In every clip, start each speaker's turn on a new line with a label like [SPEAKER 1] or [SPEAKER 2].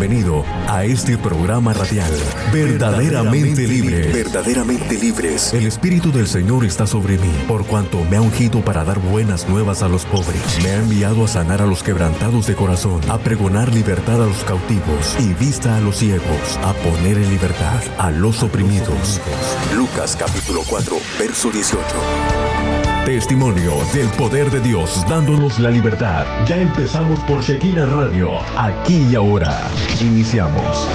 [SPEAKER 1] bienvenido a este programa radial, Verdaderamente Libre. Verdaderamente Libres. El Espíritu del Señor está sobre mí, por cuanto me ha ungido para dar buenas nuevas a los pobres. Me ha enviado a sanar a los quebrantados de corazón, a pregonar libertad a los cautivos y vista a los ciegos, a poner en libertad a los oprimidos. Lucas capítulo 4, verso 18. Testimonio del poder de Dios dándonos la libertad. Ya empezamos por Shekinah Radio, aquí y ahora. Iniciamos.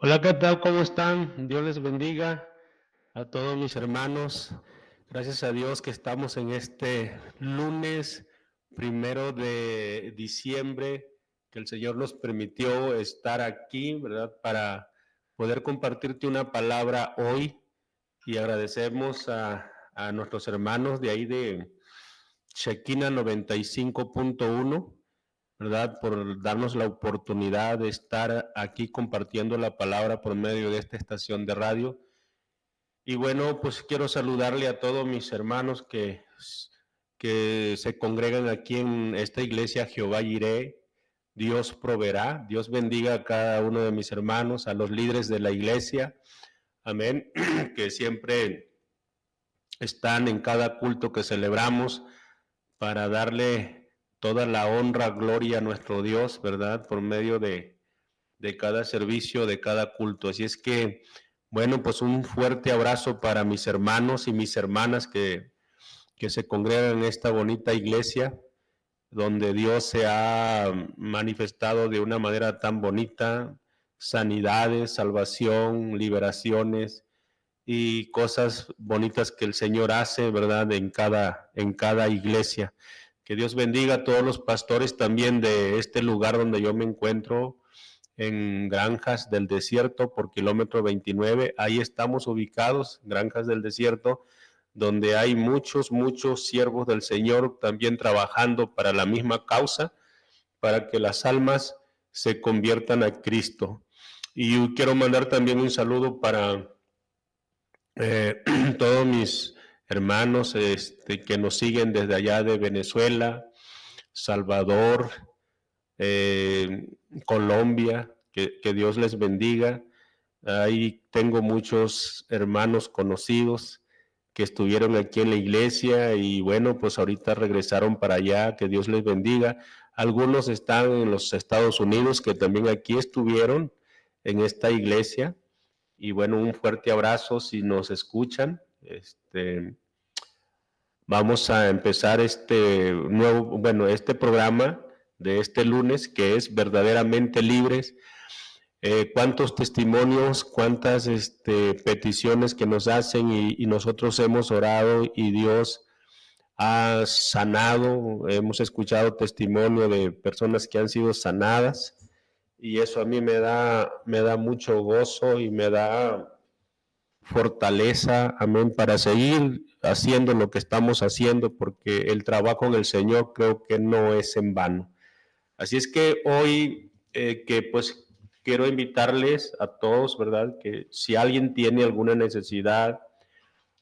[SPEAKER 2] Hola, ¿qué tal? ¿Cómo están? Dios les bendiga a todos mis hermanos. Gracias a Dios que estamos en este lunes 1 de diciembre, que el Señor nos permitió estar aquí, ¿verdad? Para poder compartirte una palabra hoy, y agradecemos a nuestros hermanos de ahí de Shekinah 95.1, ¿verdad? Por darnos la oportunidad de estar aquí compartiendo la palabra por medio de esta estación de radio. Y bueno, pues quiero saludarle a todos mis hermanos que se congregan aquí en esta iglesia Jehová Jireh. Dios proveerá. Dios bendiga a cada uno de mis hermanos, a los líderes de la iglesia. Amén. Que siempre están en cada culto que celebramos para darle toda la honra, gloria a nuestro Dios, ¿verdad? Por medio de cada servicio, de cada culto. Así es que, bueno, pues un fuerte abrazo para mis hermanos y mis hermanas que se congregan en esta bonita iglesia, donde Dios se ha manifestado de una manera tan bonita, sanidades, salvación, liberaciones y cosas bonitas que el Señor hace, ¿verdad? En cada iglesia. Que Dios bendiga a todos los pastores también de este lugar donde yo me encuentro, en Granjas del Desierto, por kilómetro 29. Ahí estamos ubicados, Granjas del Desierto, donde hay muchos siervos del Señor también trabajando para la misma causa, para que las almas se conviertan a Cristo. Y quiero mandar también un saludo para todos mis hermanos que nos siguen desde allá de Venezuela, Salvador, Colombia, que Dios les bendiga. Ahí tengo muchos hermanos conocidos que estuvieron aquí en la iglesia y bueno, pues ahorita regresaron para allá, que Dios les bendiga. Algunos están en los Estados Unidos, que también aquí estuvieron en esta iglesia. Y bueno, un fuerte abrazo si nos escuchan. Vamos a empezar este programa de este lunes, que es Verdaderamente Libres. Cuántos testimonios, cuántas peticiones que nos hacen y nosotros hemos orado y Dios ha sanado. Hemos escuchado testimonio de personas que han sido sanadas y eso a mí me da mucho gozo y me da fortaleza, amén, para seguir haciendo lo que estamos haciendo, porque el trabajo en el Señor creo que no es en vano. Así es que hoy que pues quiero invitarles a todos, ¿verdad? Que si alguien tiene alguna necesidad,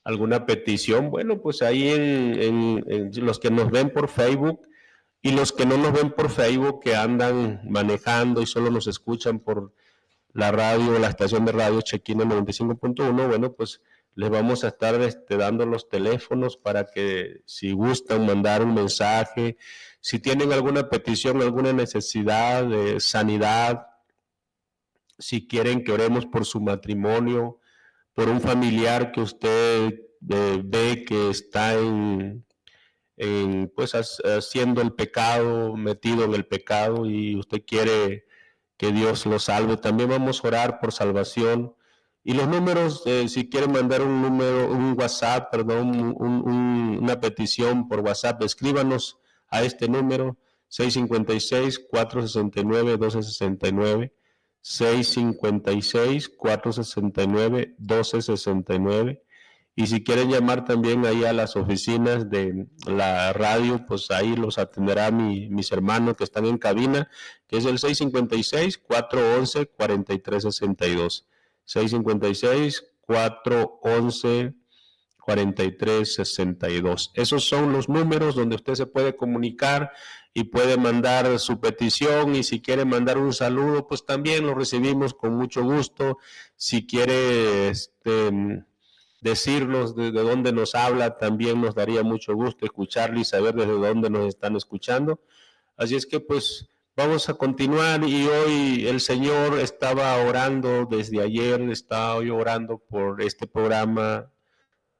[SPEAKER 2] alguna petición, bueno, pues ahí en los que nos ven por Facebook y los que no nos ven por Facebook, que andan manejando y solo nos escuchan por la radio, la estación de radio Shekinah 95.1, bueno, pues les vamos a estar dando los teléfonos para que si gustan mandar un mensaje, si tienen alguna petición, alguna necesidad de sanidad, si quieren que oremos por su matrimonio, por un familiar que usted ve que está pues haciendo el pecado, metido en el pecado y usted quiere que Dios lo salve. También vamos a orar por salvación. Y los números, si quieren mandar un WhatsApp, perdón, una petición por WhatsApp, escríbanos a este número 656-469-1269, 656-469-1269. Y si quieren llamar también ahí a las oficinas de la radio, pues ahí los atenderá mis hermanos que están en cabina, que es el 656-411-4362. 656-411-4362. Esos son los números donde usted se puede comunicar y puede mandar su petición, y si quiere mandar un saludo, pues también lo recibimos con mucho gusto. Si quiere decirnos desde dónde nos habla, también nos daría mucho gusto escucharle y saber desde dónde nos están escuchando. Así es que pues vamos a continuar, y hoy el Señor estaba orando desde ayer, estaba hoy orando por este programa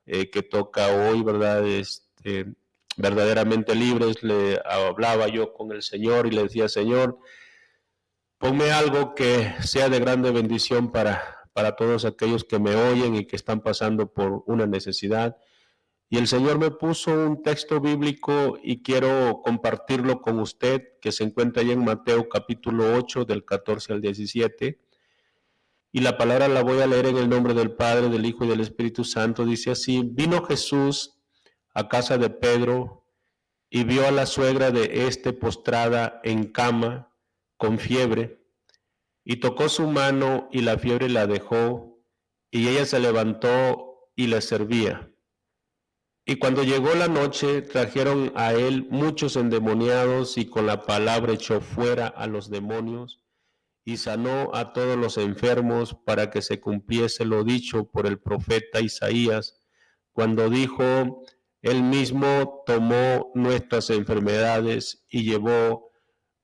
[SPEAKER 2] que toca hoy, ¿verdad? Verdaderamente libres. Le hablaba yo con el Señor y le decía: Señor, ponme algo que sea de grande bendición para todos aquellos que me oyen y que están pasando por una necesidad. Y el Señor me puso un texto bíblico y quiero compartirlo con usted, que se encuentra ahí en Mateo capítulo 8, del 14 al 17. Y la palabra la voy a leer en el nombre del Padre, del Hijo y del Espíritu Santo. Dice así: vino Jesús a casa de Pedro y vio a la suegra de éste postrada en cama con fiebre, y tocó su mano y la fiebre la dejó, y ella se levantó y le servía. Y cuando llegó la noche, trajeron a él muchos endemoniados, y con la palabra echó fuera a los demonios, y sanó a todos los enfermos, para que se cumpliese lo dicho por el profeta Isaías, cuando dijo: él mismo tomó nuestras enfermedades y llevó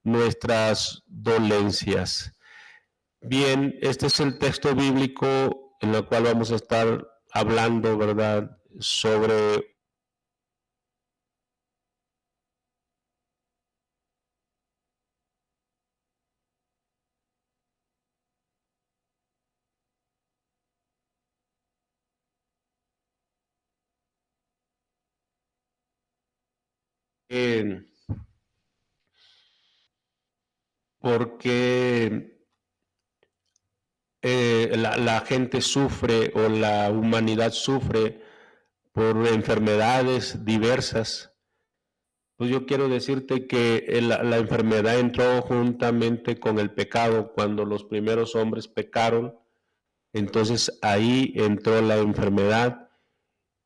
[SPEAKER 2] nuestras dolencias. Bien, este es el texto bíblico en el cual vamos a estar hablando, ¿verdad?, sobre eh, por qué la gente sufre, o la humanidad sufre por enfermedades diversas. Pues yo quiero decirte que la enfermedad entró juntamente con el pecado. Cuando los primeros hombres pecaron, entonces ahí entró la enfermedad.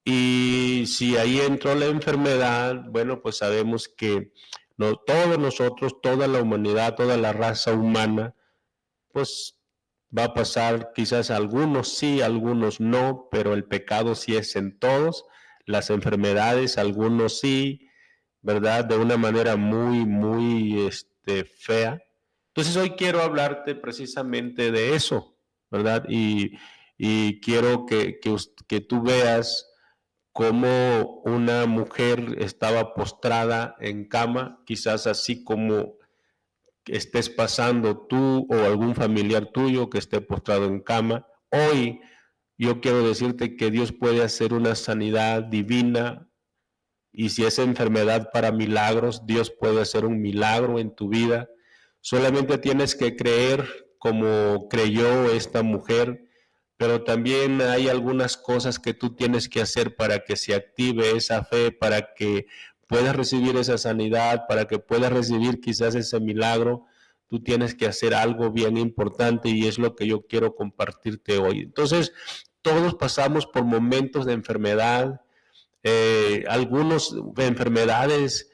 [SPEAKER 2] Y si ahí entró la enfermedad, bueno, pues sabemos que no, todos nosotros, toda la humanidad, toda la raza humana, pues va a pasar, quizás algunos sí, algunos no, pero el pecado sí es en todos. Las enfermedades, algunos sí, ¿verdad? De una manera muy, muy fea. Entonces hoy quiero hablarte precisamente de eso, ¿verdad? Y quiero que tú veas cómo una mujer estaba postrada en cama, quizás así como estés pasando tú o algún familiar tuyo que esté postrado en cama. Hoy yo quiero decirte que Dios puede hacer una sanidad divina, y si es enfermedad para milagros, Dios puede hacer un milagro en tu vida. Solamente tienes que creer como creyó esta mujer, pero también hay algunas cosas que tú tienes que hacer para que se active esa fe, para que puedas recibir esa sanidad, para que puedas recibir quizás ese milagro. Tú tienes que hacer algo bien importante, y es lo que yo quiero compartirte hoy. Entonces, todos pasamos por momentos de enfermedad, algunas enfermedades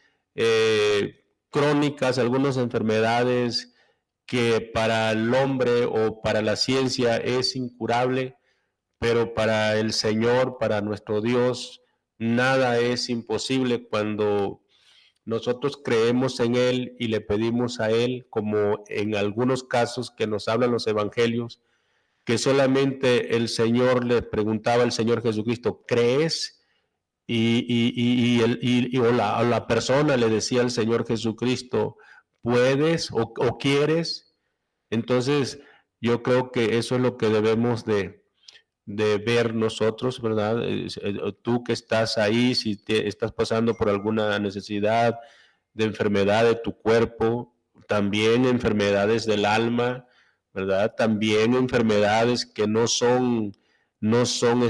[SPEAKER 2] crónicas, algunas enfermedades que para el hombre o para la ciencia es incurable, pero para el Señor, para nuestro Dios, nada es imposible cuando nosotros creemos en Él y le pedimos a Él, como en algunos casos que nos hablan los evangelios, que solamente el Señor le preguntaba al Señor Jesucristo: ¿crees? O la persona le decía al Señor Jesucristo: ¿puedes o quieres? Entonces, yo creo que eso es lo que debemos de ver nosotros, ¿verdad? Tú que estás ahí, si estás pasando por alguna necesidad de enfermedad de tu cuerpo, también enfermedades del alma, ¿verdad? También enfermedades que no son no son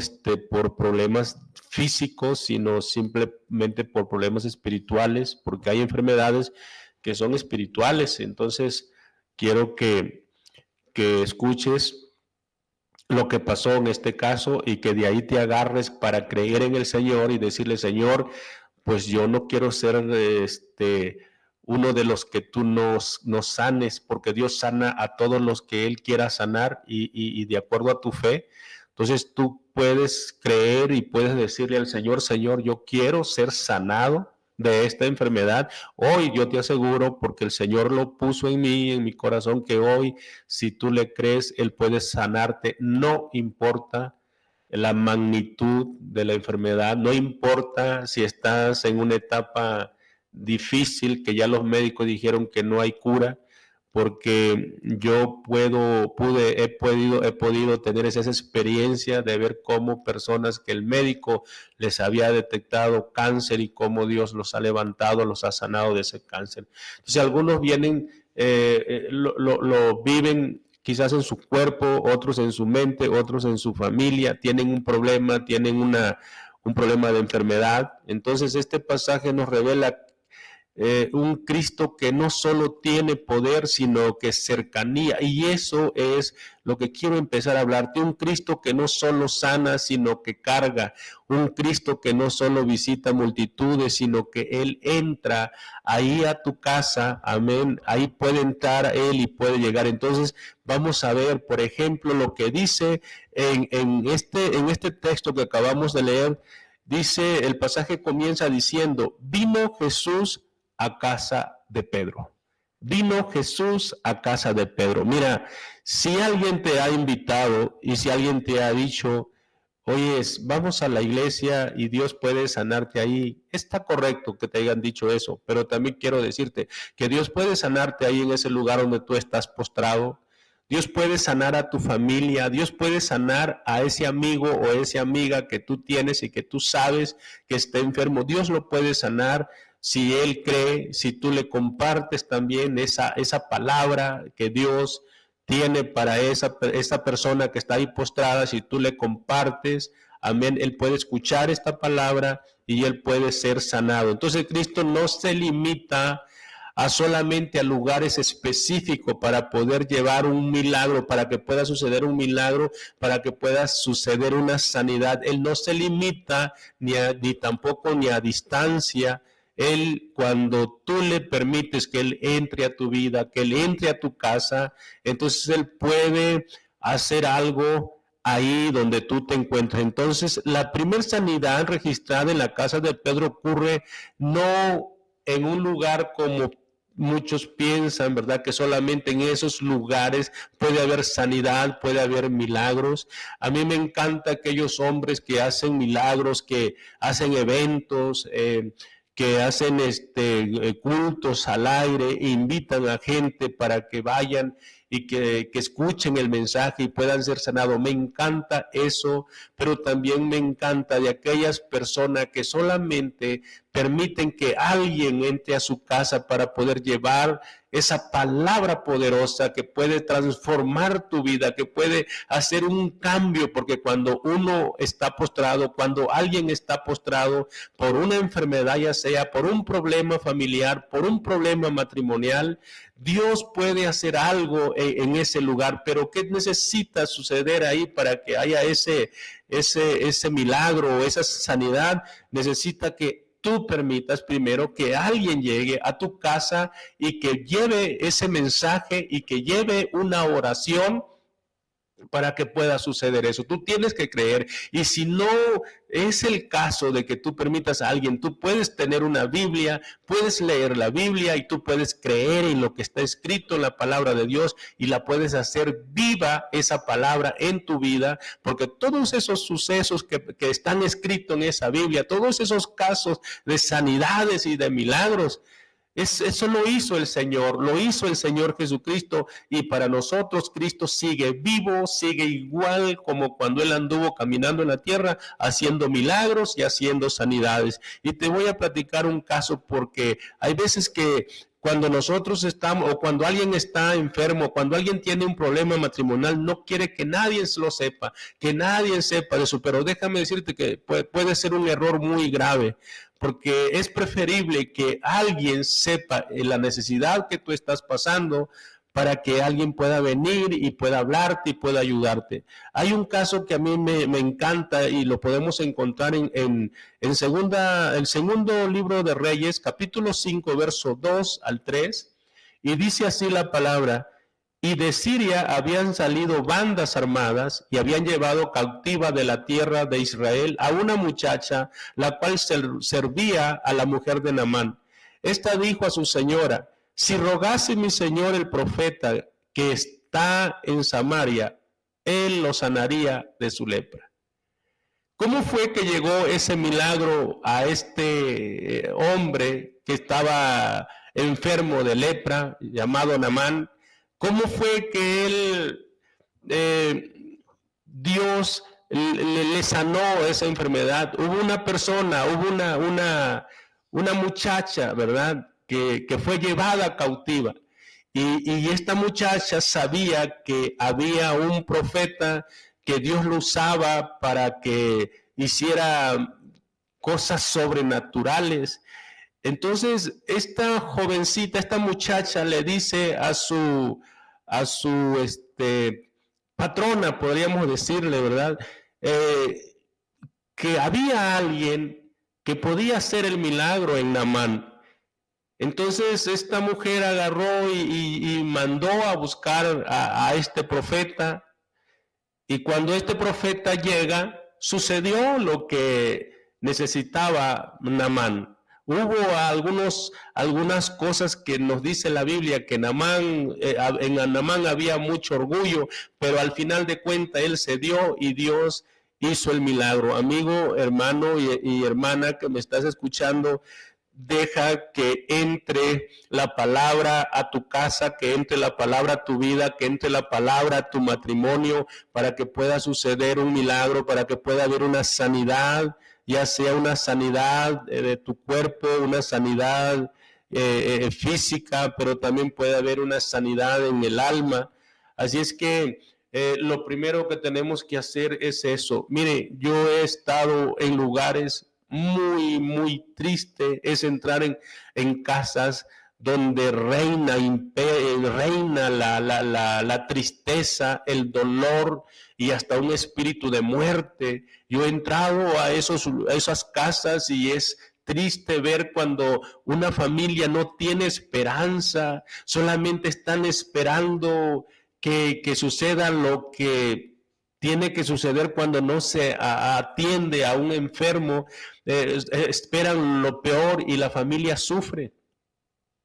[SPEAKER 2] por problemas físicos, sino simplemente por problemas espirituales, porque hay enfermedades que son espirituales. Entonces, quiero que escuches lo que pasó en este caso y que de ahí te agarres para creer en el Señor y decirle, Señor, pues yo no quiero ser uno de los que tú nos sanes, porque Dios sana a todos los que Él quiera sanar y de acuerdo a tu fe. Entonces tú puedes creer y puedes decirle al Señor, Señor, yo quiero ser sanado de esta enfermedad. Hoy yo te aseguro, porque el Señor lo puso en mí, en mi corazón, que hoy, si tú le crees, Él puede sanarte, no importa la magnitud de la enfermedad, no importa si estás en una etapa difícil, que ya los médicos dijeron que no hay cura, porque yo he podido tener esa experiencia de ver cómo personas que el médico les había detectado cáncer y cómo Dios los ha levantado, los ha sanado de ese cáncer. Entonces algunos vienen, lo viven quizás en su cuerpo, otros en su mente, otros en su familia, tienen un problema, tienen un problema de enfermedad. Entonces este pasaje nos revela un Cristo que no solo tiene poder, sino que cercanía. Y eso es lo que quiero empezar a hablarte. Un Cristo que no solo sana, sino que carga. Un Cristo que no solo visita multitudes, sino que Él entra ahí a tu casa. Amén. Ahí puede entrar Él y puede llegar. Entonces vamos a ver, por ejemplo, lo que dice en este texto que acabamos de leer. Dice, el pasaje comienza diciendo, vino Jesús a casa de Pedro. Vino Jesús a casa de Pedro. Mira, si alguien te ha invitado y si alguien te ha dicho, oye, vamos a la iglesia y Dios puede sanarte ahí, está correcto que te hayan dicho eso, pero también quiero decirte que Dios puede sanarte ahí en ese lugar donde tú estás postrado. Dios puede sanar a tu familia, Dios puede sanar a ese amigo o esa amiga que tú tienes y que tú sabes que está enfermo. Dios lo puede sanar si él cree, si tú le compartes también esa palabra que Dios tiene para esa persona que está ahí postrada, si tú le compartes, amén, él puede escuchar esta palabra y él puede ser sanado. Entonces Cristo no se limita a solamente a lugares específicos para poder llevar un milagro, para que pueda suceder un milagro, para que pueda suceder una sanidad. Él no se limita ni tampoco a distancia. Él, cuando tú le permites que Él entre a tu vida, que Él entre a tu casa, entonces Él puede hacer algo ahí donde tú te encuentras. Entonces, la primera sanidad registrada en la casa de Pedro ocurre no en un lugar como muchos piensan, ¿verdad? Que solamente en esos lugares puede haber sanidad, puede haber milagros. A mí me encanta aquellos hombres que hacen milagros, que hacen eventos, que hacen cultos al aire, invitan a gente para que vayan y que escuchen el mensaje y puedan ser sanados. Me encanta eso, pero también me encanta de aquellas personas que solamente permiten que alguien entre a su casa para poder llevar esa palabra poderosa que puede transformar tu vida, que puede hacer un cambio, porque cuando uno está postrado, cuando alguien está postrado por una enfermedad, ya sea por un problema familiar, por un problema matrimonial, Dios puede hacer algo en ese lugar, pero ¿qué necesita suceder ahí para que haya ese milagro o esa sanidad? Necesita que tú permitas primero que alguien llegue a tu casa y que lleve ese mensaje y que lleve una oración para que pueda suceder eso. Tú tienes que creer, y si no es el caso de que tú permitas a alguien, tú puedes tener una Biblia, puedes leer la Biblia y tú puedes creer en lo que está escrito en la palabra de Dios y la puedes hacer viva esa palabra en tu vida, porque todos esos sucesos que están escritos en esa Biblia, todos esos casos de sanidades y de milagros, eso lo hizo el Señor Jesucristo, y para nosotros Cristo sigue vivo, sigue igual como cuando Él anduvo caminando en la tierra, haciendo milagros y haciendo sanidades. Y te voy a platicar un caso, porque hay veces que cuando nosotros estamos, o cuando alguien está enfermo, cuando alguien tiene un problema matrimonial, no quiere que nadie lo sepa, que nadie sepa de eso. Pero déjame decirte que puede ser un error muy grave, porque es preferible que alguien sepa la necesidad que tú estás pasando, para que alguien pueda venir y pueda hablarte y pueda ayudarte. Hay un caso que a mí me encanta y lo podemos encontrar en el segundo libro de Reyes, capítulo 5, verso 2 al 3, y dice así la palabra: y de Siria habían salido bandas armadas y habían llevado cautiva de la tierra de Israel a una muchacha, la cual servía a la mujer de Naamán. Esta dijo a su señora: si rogase mi señor el profeta que está en Samaria, él lo sanaría de su lepra. ¿Cómo fue que llegó ese milagro a este hombre que estaba enfermo de lepra, llamado Naamán? ¿Cómo fue que Dios le sanó esa enfermedad? Hubo una persona, hubo una muchacha, ¿verdad?, que fue llevada cautiva. Y esta muchacha sabía que había un profeta que Dios lo usaba para que hiciera cosas sobrenaturales. Entonces, esta jovencita, esta muchacha le dice a su patrona, podríamos decirle, ¿verdad?, que había alguien que podía hacer el milagro en Naamán. Entonces esta mujer agarró y mandó a buscar a este profeta, y cuando este profeta llega, sucedió lo que necesitaba Naamán. Hubo algunas cosas que nos dice la Biblia, que en Naamán había mucho orgullo, pero al final de cuentas él cedió y Dios hizo el milagro. Amigo, hermano y hermana que me estás escuchando, deja que entre la palabra a tu casa, que entre la palabra a tu vida, que entre la palabra a tu matrimonio, para que pueda suceder un milagro, para que pueda haber una sanidad, ya sea una sanidad de tu cuerpo, una sanidad física, pero también puede haber una sanidad en el alma. Así es que lo primero que tenemos que hacer es eso. Mire, yo he estado en lugares muy, muy triste, es entrar en casas donde reina la tristeza, el dolor y hasta un espíritu de muerte. Yo he entrado a esas casas y es triste ver cuando una familia no tiene esperanza, solamente están esperando que suceda lo que tiene que suceder cuando no se atiende a un enfermo. Esperan lo peor y la familia sufre.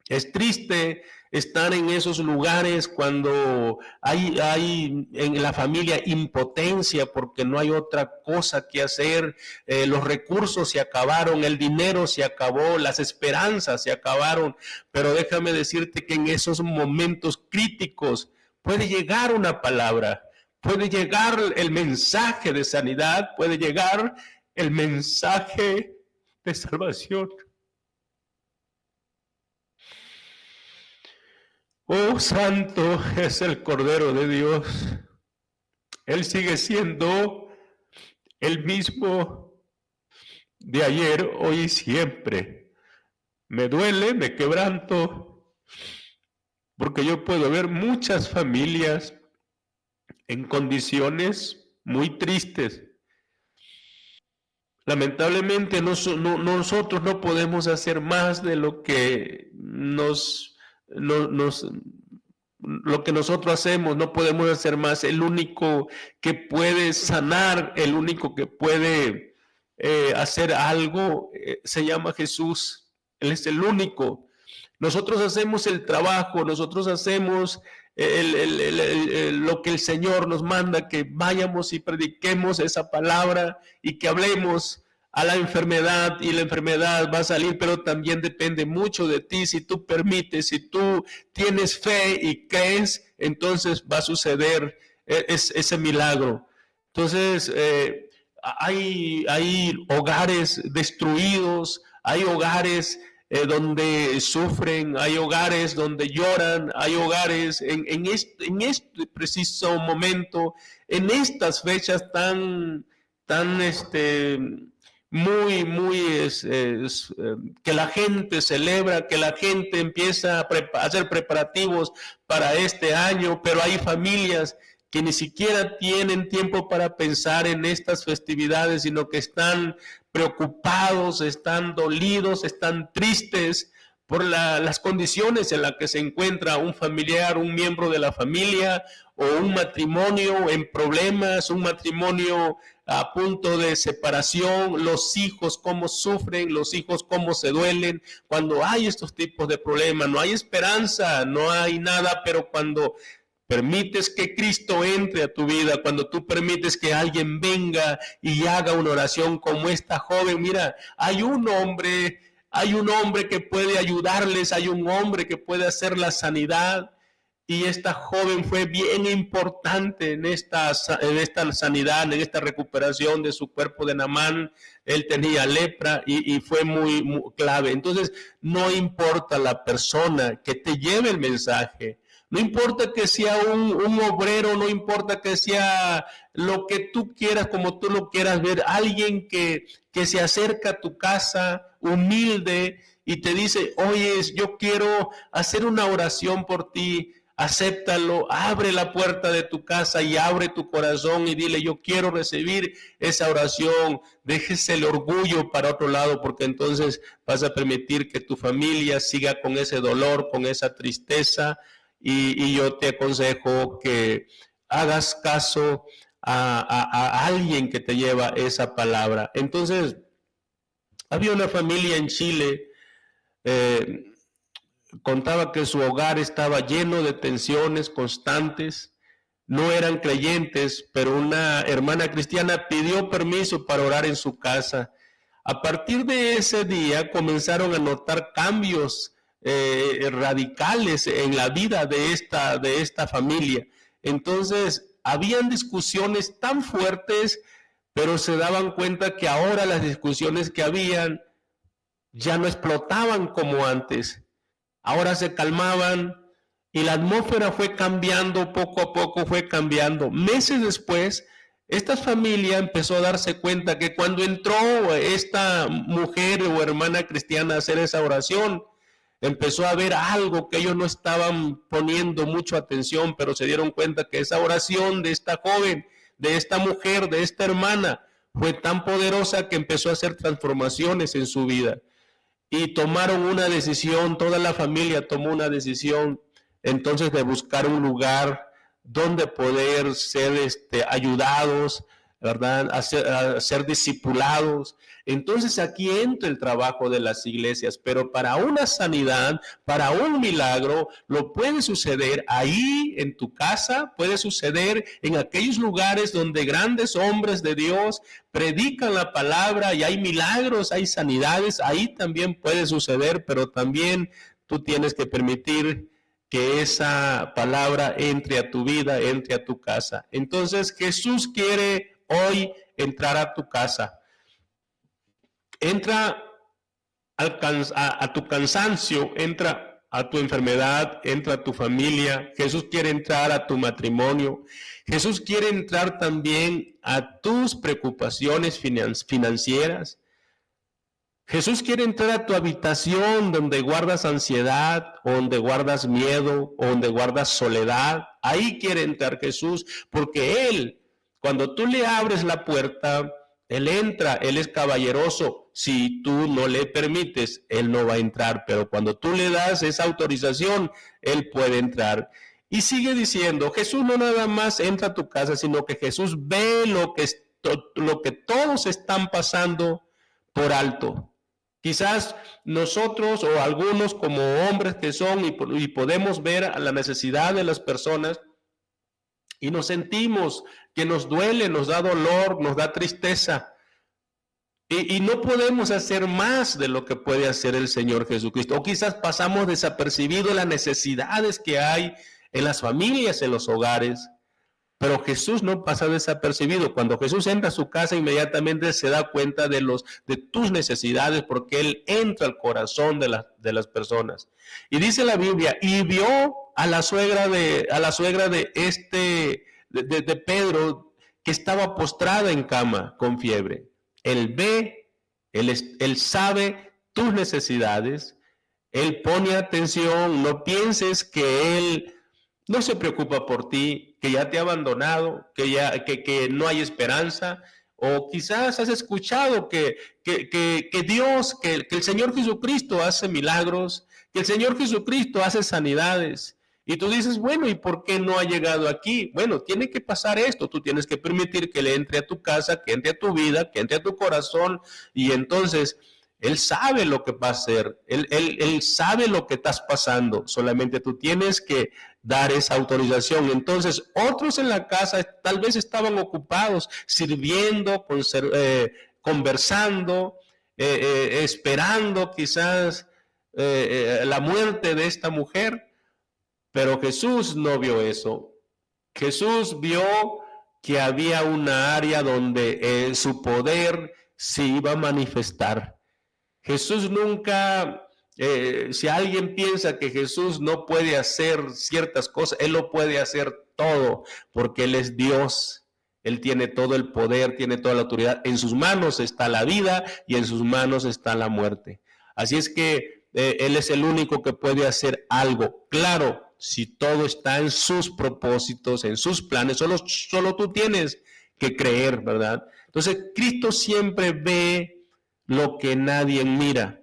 [SPEAKER 2] Es triste estar en esos lugares cuando hay en la familia impotencia porque no hay otra cosa que hacer. Los recursos se acabaron, el dinero se acabó, las esperanzas se acabaron. Pero déjame decirte que en esos momentos críticos puede llegar una palabra, puede llegar el mensaje de sanidad, puede llegar el mensaje de salvación. Oh, santo es el Cordero de Dios. Él sigue siendo el mismo de ayer, hoy y siempre. Me duele, me quebranto, porque yo puedo ver muchas familias en condiciones muy tristes. Lamentablemente nosotros no podemos hacer más de lo que lo que nosotros hacemos, no podemos hacer más. El único que puede sanar, el único que puede hacer algo, se llama Jesús. Él es el único. Nosotros hacemos el trabajo, nosotros hacemos lo que el Señor nos manda, que vayamos y prediquemos esa palabra y que hablemos a la enfermedad, y la enfermedad va a salir, pero también depende mucho de ti. Si tú permites, si tú tienes fe y crees, entonces va a suceder ese milagro. Entonces hay hogares destruidos, hay hogares donde sufren, hay hogares donde lloran, hay hogares en este preciso momento, en estas fechas tan que la gente celebra, que la gente empieza a hacer preparativos para este año, pero hay familias que ni siquiera tienen tiempo para pensar en estas festividades, sino que están preocupados, están dolidos, están tristes por las condiciones en las que se encuentra un familiar, un miembro de la familia, o un matrimonio en problemas, un matrimonio a punto de separación, los hijos cómo sufren, los hijos cómo se duelen. Cuando hay estos tipos de problemas, no hay esperanza, no hay nada, pero cuando permites que Cristo entre a tu vida, cuando tú permites que alguien venga y haga una oración como esta joven, mira, hay un hombre que puede ayudarles, hay un hombre que puede hacer la sanidad. Y esta joven fue bien importante en esta sanidad, en esta recuperación de su cuerpo de Naamán. Él tenía lepra y fue muy clave. Entonces, no importa la persona que te lleve el mensaje, no importa que sea un obrero, no importa que sea lo que tú quieras, como tú lo quieras ver, alguien que se acerca a tu casa humilde y te dice, oye, yo quiero hacer una oración por ti. Acéptalo, abre la puerta de tu casa y abre tu corazón y dile, yo quiero recibir esa oración. Déjese el orgullo para otro lado, porque entonces vas a permitir que tu familia siga con ese dolor, con esa tristeza, y yo te aconsejo que hagas caso a alguien que te lleva esa palabra. Entonces, había una familia en Chile, contaba que su hogar estaba lleno de tensiones constantes, no eran creyentes, pero una hermana cristiana pidió permiso para orar en su casa. A partir de ese día comenzaron a notar cambios radicales en la vida de esta familia. Entonces, habían discusiones tan fuertes, pero se daban cuenta que ahora las discusiones que habían ya no explotaban como antes. Ahora se calmaban y la atmósfera fue cambiando, poco a poco fue cambiando. Meses después, esta familia empezó a darse cuenta que cuando entró esta mujer o hermana cristiana a hacer esa oración, empezó a ver algo que ellos no estaban poniendo mucha atención, pero se dieron cuenta que esa oración de esta joven, de esta mujer, de esta hermana, fue tan poderosa que empezó a hacer transformaciones en su vida. Y tomaron una decisión, toda la familia tomó una decisión entonces de buscar un lugar donde poder ser ayudados, ¿verdad? A ser discipulados. Entonces aquí entra el trabajo de las iglesias, pero para una sanidad, para un milagro, lo puede suceder ahí en tu casa, puede suceder en aquellos lugares donde grandes hombres de Dios predican la palabra y hay milagros, hay sanidades, ahí también puede suceder, pero también tú tienes que permitir que esa palabra entre a tu vida, entre a tu casa. Entonces Jesús quiere hoy entrar a tu casa. Entra a tu cansancio, entra a tu enfermedad, entra a tu familia. Jesús quiere entrar a tu matrimonio. Jesús quiere entrar también a tus preocupaciones financieras. Jesús quiere entrar a tu habitación donde guardas ansiedad, o donde guardas miedo, o donde guardas soledad. Ahí quiere entrar Jesús, porque Él, cuando tú le abres la puerta, Él entra, Él es caballeroso. Si tú no le permites, Él no va a entrar, pero cuando tú le das esa autorización, Él puede entrar. Y sigue diciendo, Jesús no nada más entra a tu casa, sino que Jesús ve lo que todos están pasando por alto. Quizás nosotros o algunos como hombres que son y podemos ver a la necesidad de las personas y nos sentimos que nos duele, nos da dolor, nos da tristeza y no podemos hacer más de lo que puede hacer el Señor Jesucristo. O quizás pasamos desapercibido las necesidades que hay en las familias, en los hogares. Pero Jesús no pasa desapercibido. Cuando Jesús entra a su casa, inmediatamente se da cuenta de tus necesidades, porque Él entra al corazón de las personas. Y dice la Biblia, y vio a la suegra de Pedro, que estaba postrada en cama con fiebre. Él ve, él sabe tus necesidades, Él pone atención. No pienses que Él no se preocupa por ti, que ya te ha abandonado, que no hay esperanza, o quizás has escuchado que Dios, que el Señor Jesucristo hace milagros, que el Señor Jesucristo hace sanidades. Y tú dices, bueno, ¿y por qué no ha llegado aquí? Bueno, tiene que pasar esto. Tú tienes que permitir que Él entre a tu casa, que entre a tu vida, que entre a tu corazón, y entonces Él sabe lo que va a hacer. Él sabe lo que estás pasando. Solamente tú tienes que dar esa autorización. Entonces, otros en la casa tal vez estaban ocupados, sirviendo, conversando, esperando quizás la muerte de esta mujer. Pero Jesús no vio eso. Jesús vio que había una área donde su poder se iba a manifestar. Jesús nunca, si alguien piensa que Jesús no puede hacer ciertas cosas, Él lo puede hacer todo, porque Él es Dios. Él tiene todo el poder, tiene toda la autoridad. En sus manos está la vida y en sus manos está la muerte. Así es que Él es el único que puede hacer algo. Claro, si todo está en sus propósitos, en sus planes, solo tú tienes que creer, ¿verdad? Entonces, Cristo siempre ve lo que nadie mira.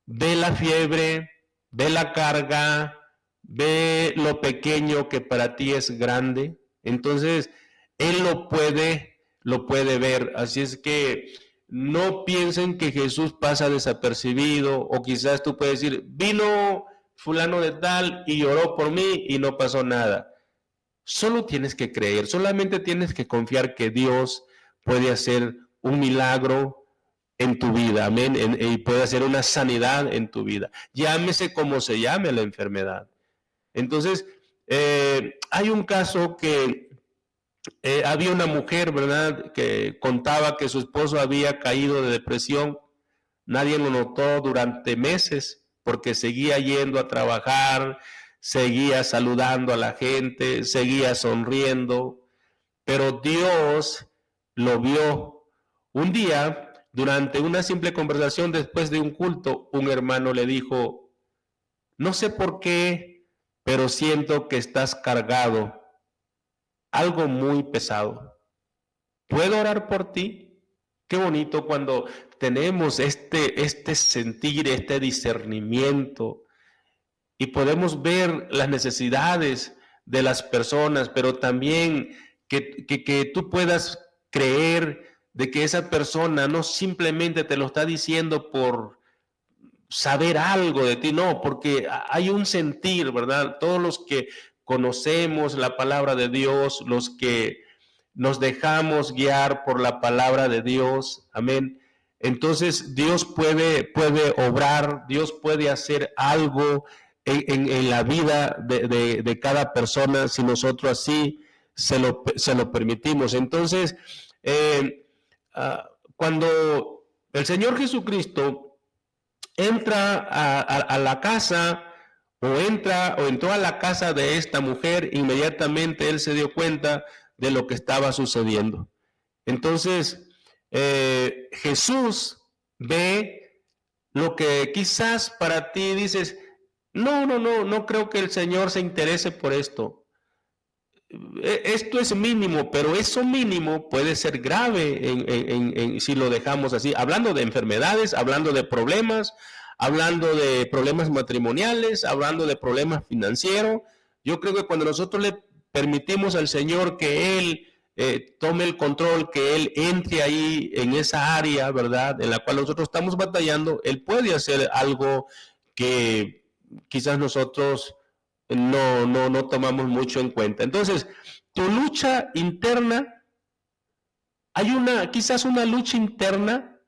[SPEAKER 2] Ve la fiebre, ve la carga, ve lo pequeño que para ti es grande. Entonces, Él lo puede ver. Así es que no piensen que Jesús pasa desapercibido, o quizás tú puedes decir, vino fulano de tal y oró por mí y no pasó nada. Solo tienes que creer, solamente tienes que confiar que Dios puede hacer un milagro en tu vida, amén, y puede hacer una sanidad en tu vida. Llámese como se llame la enfermedad. Entonces, hay un caso que había una mujer, ¿verdad?, que contaba que su esposo había caído de depresión. Nadie lo notó durante meses, porque seguía yendo a trabajar, seguía saludando a la gente, seguía sonriendo, pero Dios lo vio. Un día, durante una simple conversación después de un culto, un hermano le dijo, no sé por qué, pero siento que estás cargado, algo muy pesado. ¿Puedo orar por ti? Qué bonito cuando tenemos este sentir, este discernimiento, y podemos ver las necesidades de las personas, pero también que tú puedas creer de que esa persona no simplemente te lo está diciendo por saber algo de ti, no, porque hay un sentir, ¿verdad? Todos los que conocemos la palabra de Dios, los que nos dejamos guiar por la palabra de Dios, amén. Entonces Dios puede obrar, Dios puede hacer algo en la vida de cada persona si nosotros así se lo permitimos. Entonces, cuando el Señor Jesucristo entra a la casa, o entró a la casa de esta mujer, inmediatamente Él se dio cuenta de lo que estaba sucediendo. Entonces, Jesús ve lo que quizás para ti dices, no creo que el Señor se interese por esto. Esto es mínimo, pero eso mínimo puede ser grave si lo dejamos así. Hablando de enfermedades, hablando de problemas matrimoniales, hablando de problemas financieros. Yo creo que cuando nosotros le permitimos al Señor que Él tome el control, que Él entre ahí en esa área, ¿verdad?, en la cual nosotros estamos batallando, Él puede hacer algo que quizás nosotros no tomamos mucho en cuenta. Entonces, tu lucha interna, hay quizás una lucha interna,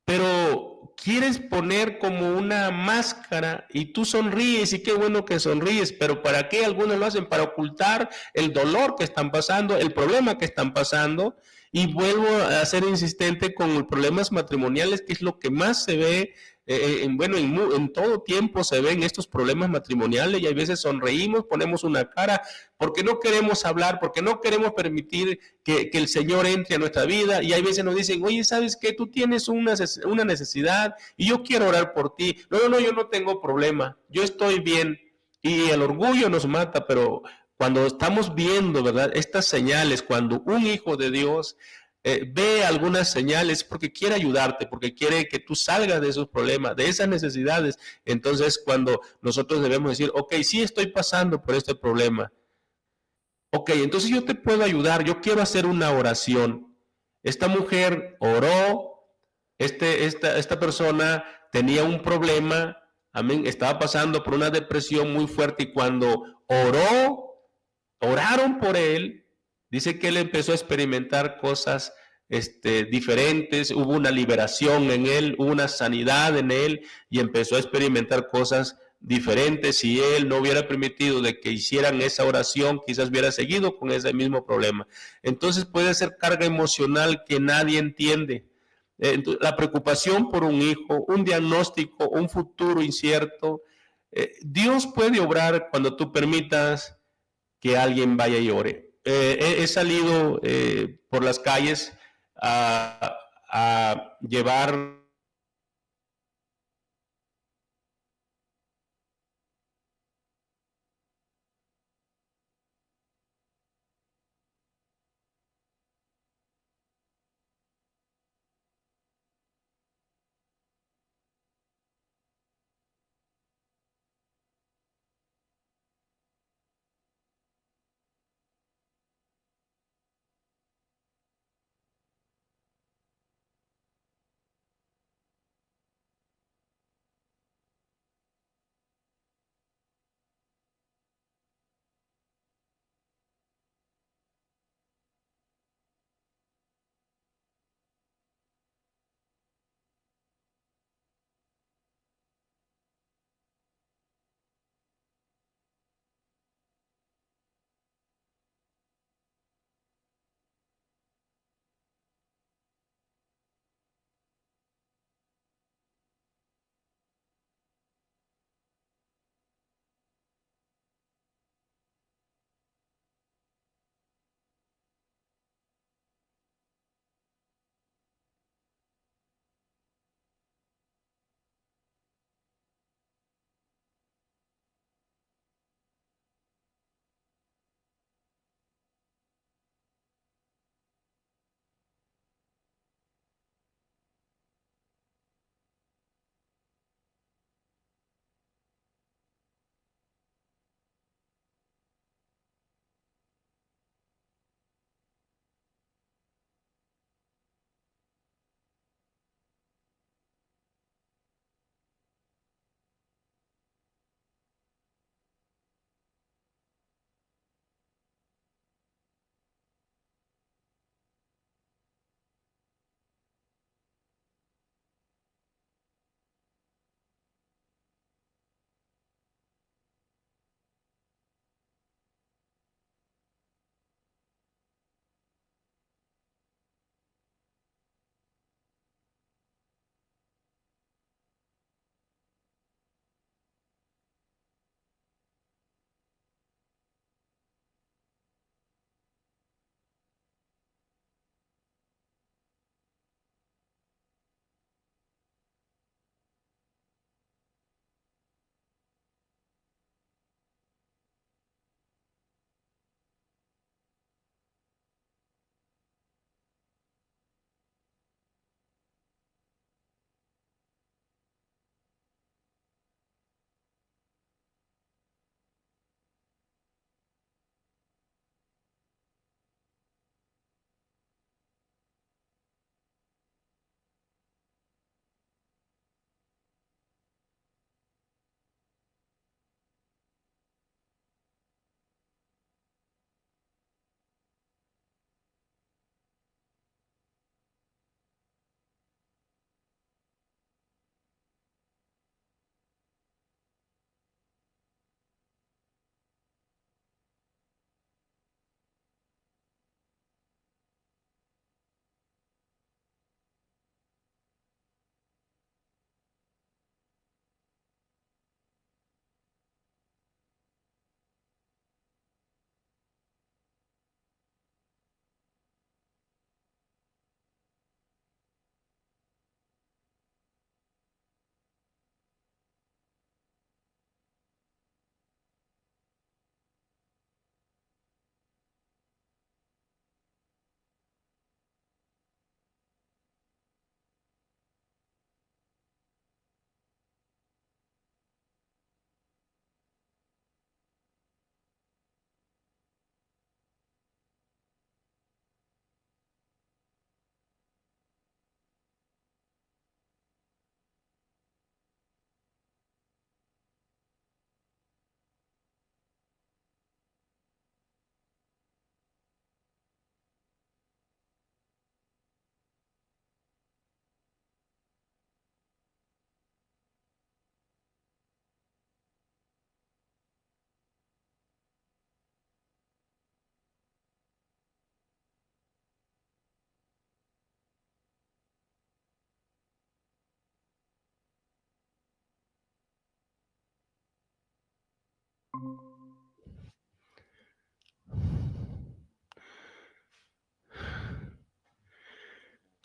[SPEAKER 2] pero quieres poner como una máscara y tú sonríes y qué bueno que sonríes, pero ¿para qué? Algunos lo hacen para ocultar el dolor que están pasando, el problema que están pasando. Y vuelvo a ser insistente con los problemas matrimoniales, que es lo que más se ve, en todo tiempo se ven estos problemas matrimoniales y a veces sonreímos, ponemos una cara, porque no queremos hablar, porque no queremos permitir que el Señor entre a nuestra vida, y hay veces nos dicen, oye, ¿sabes qué? Tú tienes una necesidad y yo quiero orar por ti. No, yo no tengo problema, yo estoy bien. Y el orgullo nos mata, pero cuando estamos viendo, ¿verdad? Estas señales, cuando un hijo de Dios ve algunas señales porque quiere ayudarte, porque quiere que tú salgas de esos problemas, de esas necesidades, entonces cuando nosotros debemos decir, ok, sí estoy pasando por este problema, ok, entonces yo te puedo ayudar, yo quiero hacer una oración. Esta mujer oró, esta persona tenía un problema, amén, estaba pasando por una depresión muy fuerte y cuando oraron por él, dice que él empezó a experimentar cosas diferentes, hubo una liberación en él, hubo una sanidad en él y empezó a experimentar cosas diferentes. Si él no hubiera permitido de que hicieran esa oración, quizás hubiera seguido con ese mismo problema. Entonces puede ser carga emocional que nadie entiende. La preocupación por un hijo, un diagnóstico, un futuro incierto. Dios puede obrar cuando tú permitas que alguien vaya y ore. He salido por las calles a llevar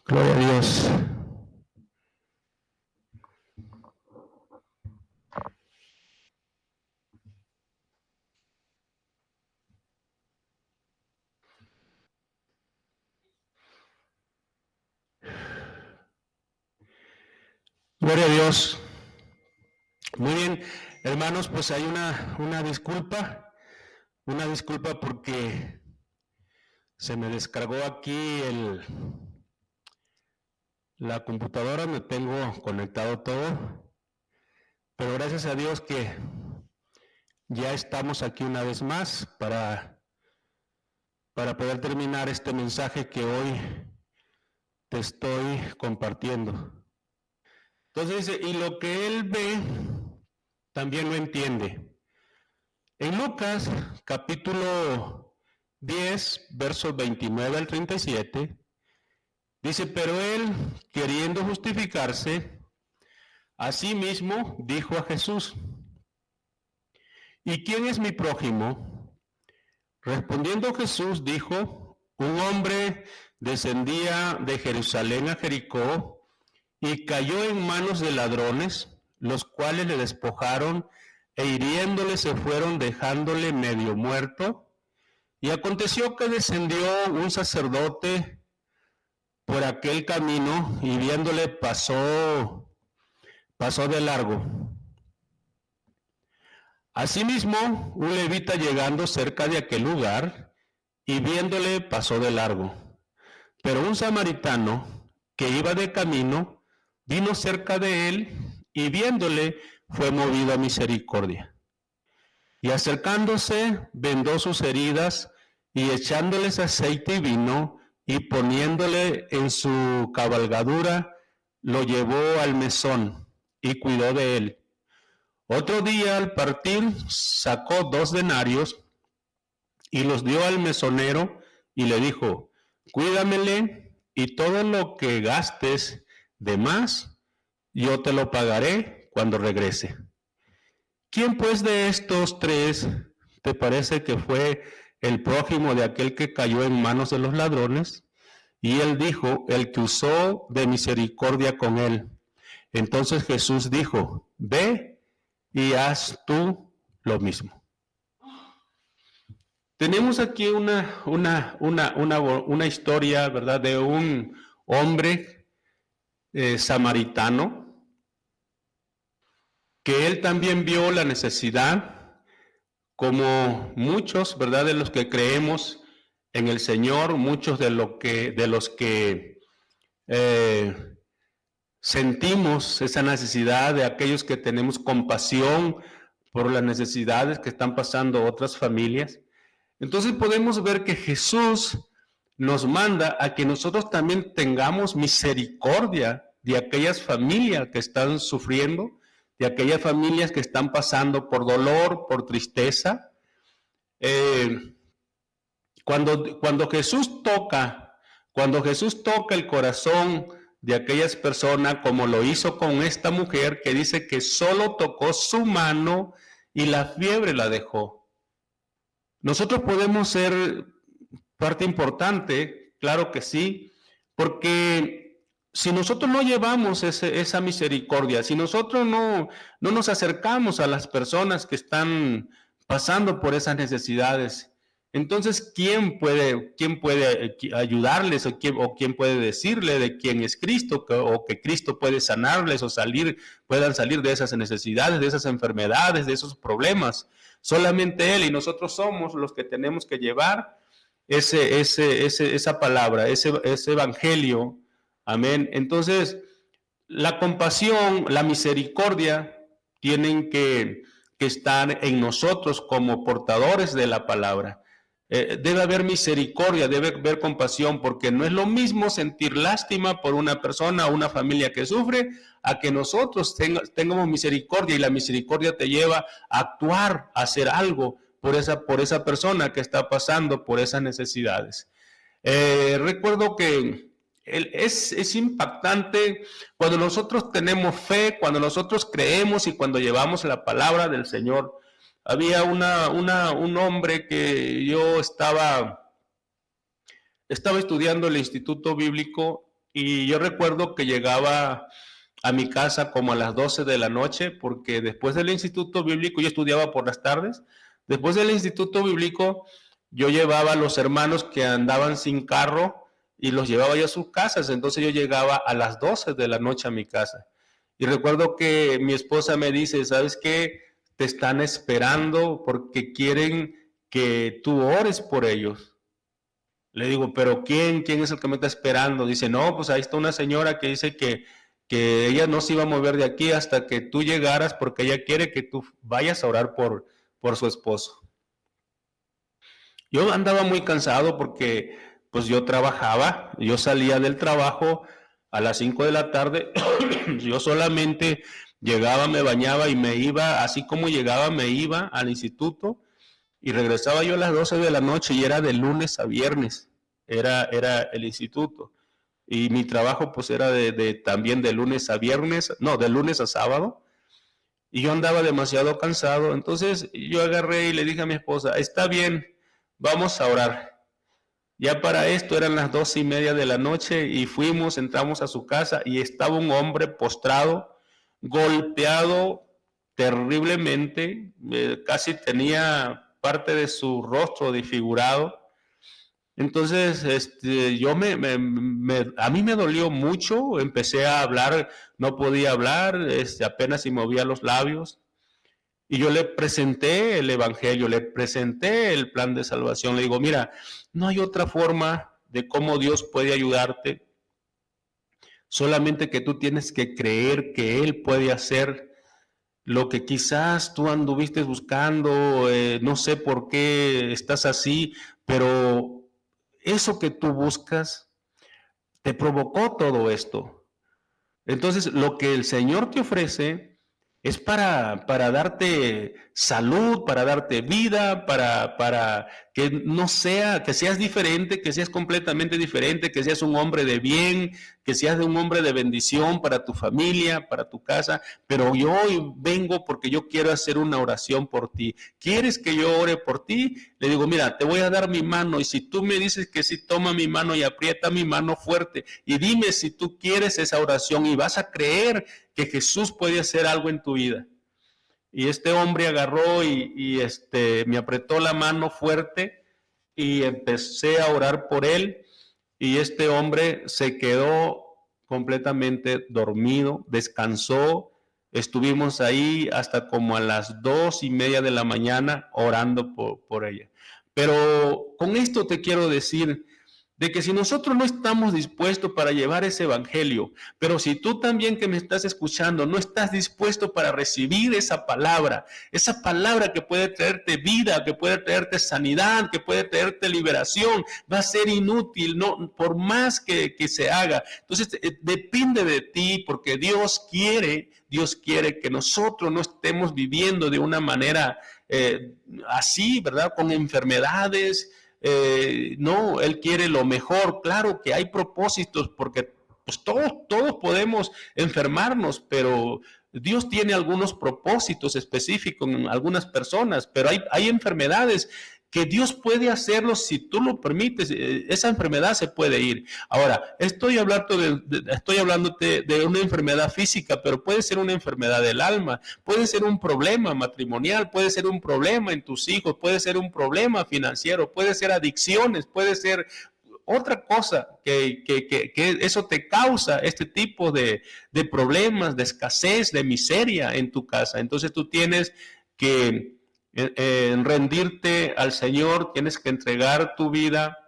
[SPEAKER 2] Gloria a Dios. Gloria a Dios. Muy bien, hermanos, pues hay una disculpa porque se me descargó aquí la computadora, me tengo conectado todo, pero gracias a Dios que ya estamos aquí una vez más para poder terminar este mensaje que hoy te estoy compartiendo. Entonces dice, y lo que él ve, también lo entiende. En Lucas, capítulo 10, versos 29 al 37, dice, pero él, queriendo justificarse, a sí mismo dijo a Jesús, ¿y quién es mi prójimo? Respondiendo Jesús dijo, un hombre descendía de Jerusalén a Jericó y cayó en manos de ladrones, los cuales le despojaron e hiriéndole se fueron dejándole medio muerto. Y aconteció que descendió un sacerdote por aquel camino y viéndole pasó de largo. Asimismo, un levita llegando cerca de aquel lugar y viéndole pasó de largo. Pero un samaritano que iba de camino vino cerca de él y viéndole fue movido a misericordia. Y acercándose, vendó sus heridas y echándoles aceite y vino y poniéndole en su cabalgadura, lo llevó al mesón y cuidó de él. Otro día al partir sacó 2 denarios y los dio al mesonero y le dijo, cuídamele y todo lo que gastes de más, yo te lo pagaré cuando regrese. ¿Quién pues de estos 3 te parece que fue el prójimo de aquel que cayó en manos de los ladrones? Y él dijo, el que usó de misericordia con él. Entonces Jesús dijo, ve y haz tú lo mismo. Tenemos aquí una historia, ¿verdad?, de un hombre samaritano, que él también vio la necesidad, como muchos, ¿verdad?, de los que creemos en el Señor, muchos de los que sentimos esa necesidad, de aquellos que tenemos compasión por las necesidades que están pasando otras familias. Entonces podemos ver que Jesús nos manda a que nosotros también tengamos misericordia de aquellas familias que están sufriendo, de aquellas familias que están pasando por dolor, por tristeza. Cuando Jesús toca el corazón de aquellas personas, como lo hizo con esta mujer, que dice que solo tocó su mano y la fiebre la dejó. Nosotros podemos ser parte importante, claro que sí, porque si nosotros no llevamos esa misericordia, si nosotros no nos acercamos a las personas que están pasando por esas necesidades, entonces ¿quién puede ayudarles o quién puede decirle de quién es Cristo o que Cristo puede sanarles o puedan salir de esas necesidades, de esas enfermedades, de esos problemas? Solamente Él, y nosotros somos los que tenemos que llevar esa palabra, ese evangelio. Amén. Entonces, la compasión, la misericordia tienen que estar en nosotros como portadores de la palabra. Debe haber misericordia, debe haber compasión, porque no es lo mismo sentir lástima por una persona o una familia que sufre, a que nosotros tengamos misericordia, y la misericordia te lleva a actuar, a hacer algo por esa persona que está pasando por esas necesidades. Recuerdo que es impactante cuando nosotros tenemos fe, cuando nosotros creemos y cuando llevamos la palabra del Señor. había un hombre que yo estaba estudiando el Instituto Bíblico y yo recuerdo que llegaba a mi casa como a las 12 de la noche, porque después del Instituto Bíblico, yo estudiaba por las tardes, después del Instituto Bíblico yo llevaba a los hermanos que andaban sin carro y los llevaba yo a sus casas, entonces yo llegaba a las 12 de la noche a mi casa. Y recuerdo que mi esposa me dice, ¿sabes qué? Te están esperando porque quieren que tú ores por ellos. Le digo, pero ¿quién es el que me está esperando? Dice, no, pues ahí está una señora que dice que ella no se iba a mover de aquí hasta que tú llegaras porque ella quiere que tú vayas a orar por su esposo. Yo andaba muy cansado porque pues yo trabajaba, yo salía del trabajo a las 5 de la tarde, yo solamente llegaba, me bañaba y me iba, así como llegaba, me iba al instituto y regresaba yo a las 12 de la noche y era de lunes a viernes, era el instituto. Y mi trabajo pues era también de lunes a viernes, no, de lunes a sábado. Y yo andaba demasiado cansado, entonces yo agarré y le dije a mi esposa, está bien, vamos a orar. Ya para esto eran las 12:30 de la noche y fuimos, entramos a su casa y estaba un hombre postrado, golpeado terriblemente, casi tenía parte de su rostro desfigurado. Entonces, a mí me dolió mucho, empecé a hablar, no podía hablar, apenas si movía los labios. Y yo le presenté el evangelio, le presenté el plan de salvación. Le digo, mira, no hay otra forma de cómo Dios puede ayudarte, solamente que tú tienes que creer que Él puede hacer lo que quizás tú anduviste buscando, no sé por qué estás así, pero eso que tú buscas te provocó todo esto. Entonces, lo que el Señor te ofrece es para darte salud, para darte vida, para que no sea, que seas diferente, que seas completamente diferente, que seas un hombre de bien, que seas un hombre de bendición para tu familia, para tu casa. Pero yo hoy vengo porque yo quiero hacer una oración por ti. ¿Quieres que yo ore por ti? Le digo, mira, te voy a dar mi mano y si tú me dices que sí, toma mi mano y aprieta mi mano fuerte y dime si tú quieres esa oración y vas a creer que Jesús puede hacer algo en tu vida. Y este hombre agarró y me apretó la mano fuerte y empecé a orar por él y este hombre se quedó completamente dormido, descansó, estuvimos ahí hasta como a las 2:30 de la mañana orando por ella. Pero con esto te quiero decir de que si nosotros no estamos dispuestos para llevar ese evangelio, pero si tú también que me estás escuchando no estás dispuesto para recibir esa palabra que puede traerte vida, que puede traerte sanidad, que puede traerte liberación, va a ser inútil, no, por más que se haga. Entonces depende de ti, porque Dios quiere que nosotros no estemos viviendo de una manera así, ¿verdad? Con enfermedades. No, Él quiere lo mejor. Claro que hay propósitos, porque pues todos podemos enfermarnos, pero Dios tiene algunos propósitos específicos en algunas personas, pero hay enfermedades que Dios puede hacerlo si tú lo permites. Esa enfermedad se puede ir. Ahora, estoy hablándote de una enfermedad física, pero puede ser una enfermedad del alma, puede ser un problema matrimonial, puede ser un problema en tus hijos, puede ser un problema financiero, puede ser adicciones, puede ser otra cosa que eso te causa este tipo de problemas, de escasez, de miseria en tu casa. Entonces tú tienes que rendirte al Señor, tienes que entregar tu vida,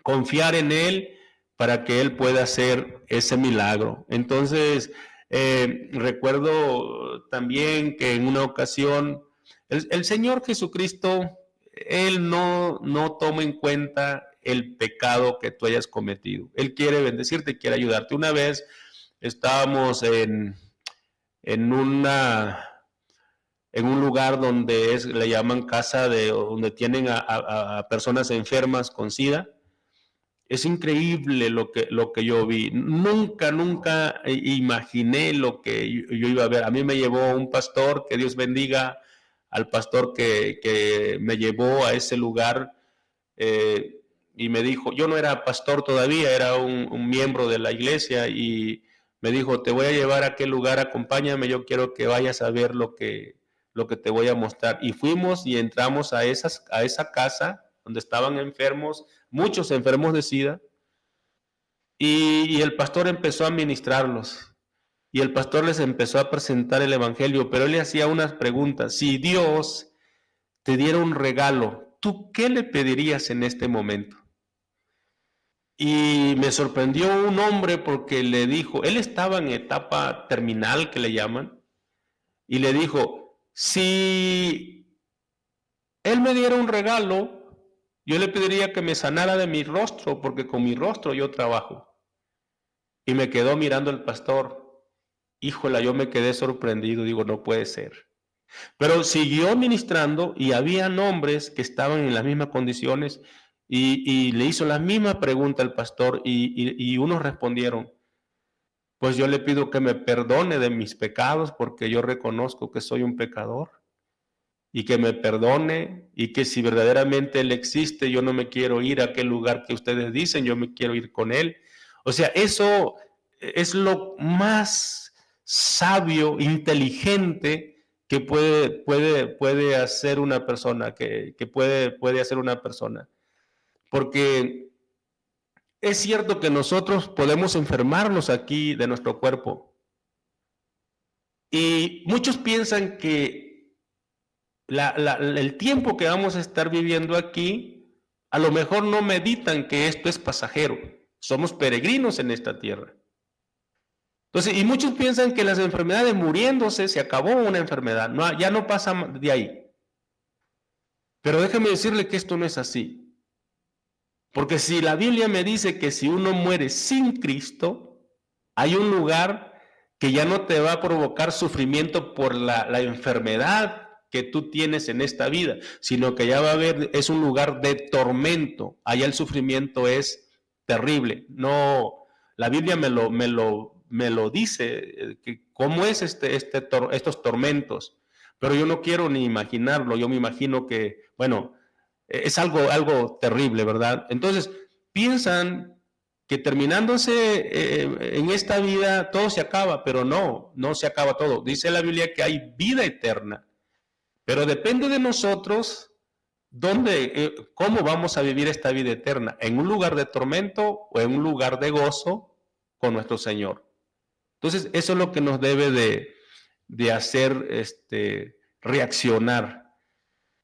[SPEAKER 2] confiar en Él para que Él pueda hacer ese milagro. Entonces, recuerdo también que en una ocasión el Señor Jesucristo, Él no toma en cuenta el pecado que tú hayas cometido. Él quiere bendecirte, quiere ayudarte. Una vez estábamos en un lugar donde le llaman casa donde tienen a personas enfermas con SIDA. Es increíble lo que yo vi. Nunca imaginé lo que yo iba a ver. A mí me llevó un pastor, que Dios bendiga al pastor que me llevó a ese lugar y me dijo, yo no era pastor todavía, era un miembro de la iglesia, y me dijo, te voy a llevar a aquel lugar, acompáñame, yo quiero que vayas a ver lo que te voy a mostrar. Y fuimos y entramos a esa casa donde estaban enfermos, muchos enfermos de SIDA, y el pastor empezó a ministrarlos. Y el pastor les empezó a presentar el evangelio, pero él le hacía unas preguntas. Si Dios te diera un regalo, ¿tú qué le pedirías en este momento? Y me sorprendió un hombre porque le dijo, él estaba en etapa terminal, que le llaman, y le dijo, si él me diera un regalo, yo le pediría que me sanara de mi rostro, porque con mi rostro yo trabajo. Y me quedó mirando el pastor. Híjola, yo me quedé sorprendido, digo, no puede ser. Pero siguió ministrando y había hombres que estaban en las mismas condiciones y le hizo la misma pregunta al pastor y unos respondieron, pues yo le pido que me perdone de mis pecados porque yo reconozco que soy un pecador y que me perdone y que si verdaderamente Él existe, yo no me quiero ir a aquel lugar que ustedes dicen, yo me quiero ir con Él. O sea, eso es lo más sabio, inteligente que puede hacer una persona, que puede hacer una persona. Porque es cierto que nosotros podemos enfermarnos aquí de nuestro cuerpo. Y muchos piensan que el tiempo que vamos a estar viviendo aquí, a lo mejor no meditan que esto es pasajero. Somos peregrinos en esta tierra. Entonces, y muchos piensan que las enfermedades, muriéndose, se acabó una enfermedad, no, ya no pasa de ahí. Pero déjeme decirle que esto no es así. Porque si la Biblia me dice que si uno muere sin Cristo, hay un lugar que ya no te va a provocar sufrimiento por la enfermedad que tú tienes en esta vida, sino que ya va a haber, es un lugar de tormento. Allá el sufrimiento es terrible. No, la Biblia me lo dice, que cómo es estos tormentos, pero yo no quiero ni imaginarlo. Yo me imagino que, bueno, es algo terrible, ¿verdad? Entonces, piensan que terminándose en esta vida todo se acaba, pero no se acaba todo. Dice la Biblia que hay vida eterna, pero depende de nosotros cómo vamos a vivir esta vida eterna, en un lugar de tormento o en un lugar de gozo con nuestro Señor. Entonces, eso es lo que nos debe de hacer reaccionar.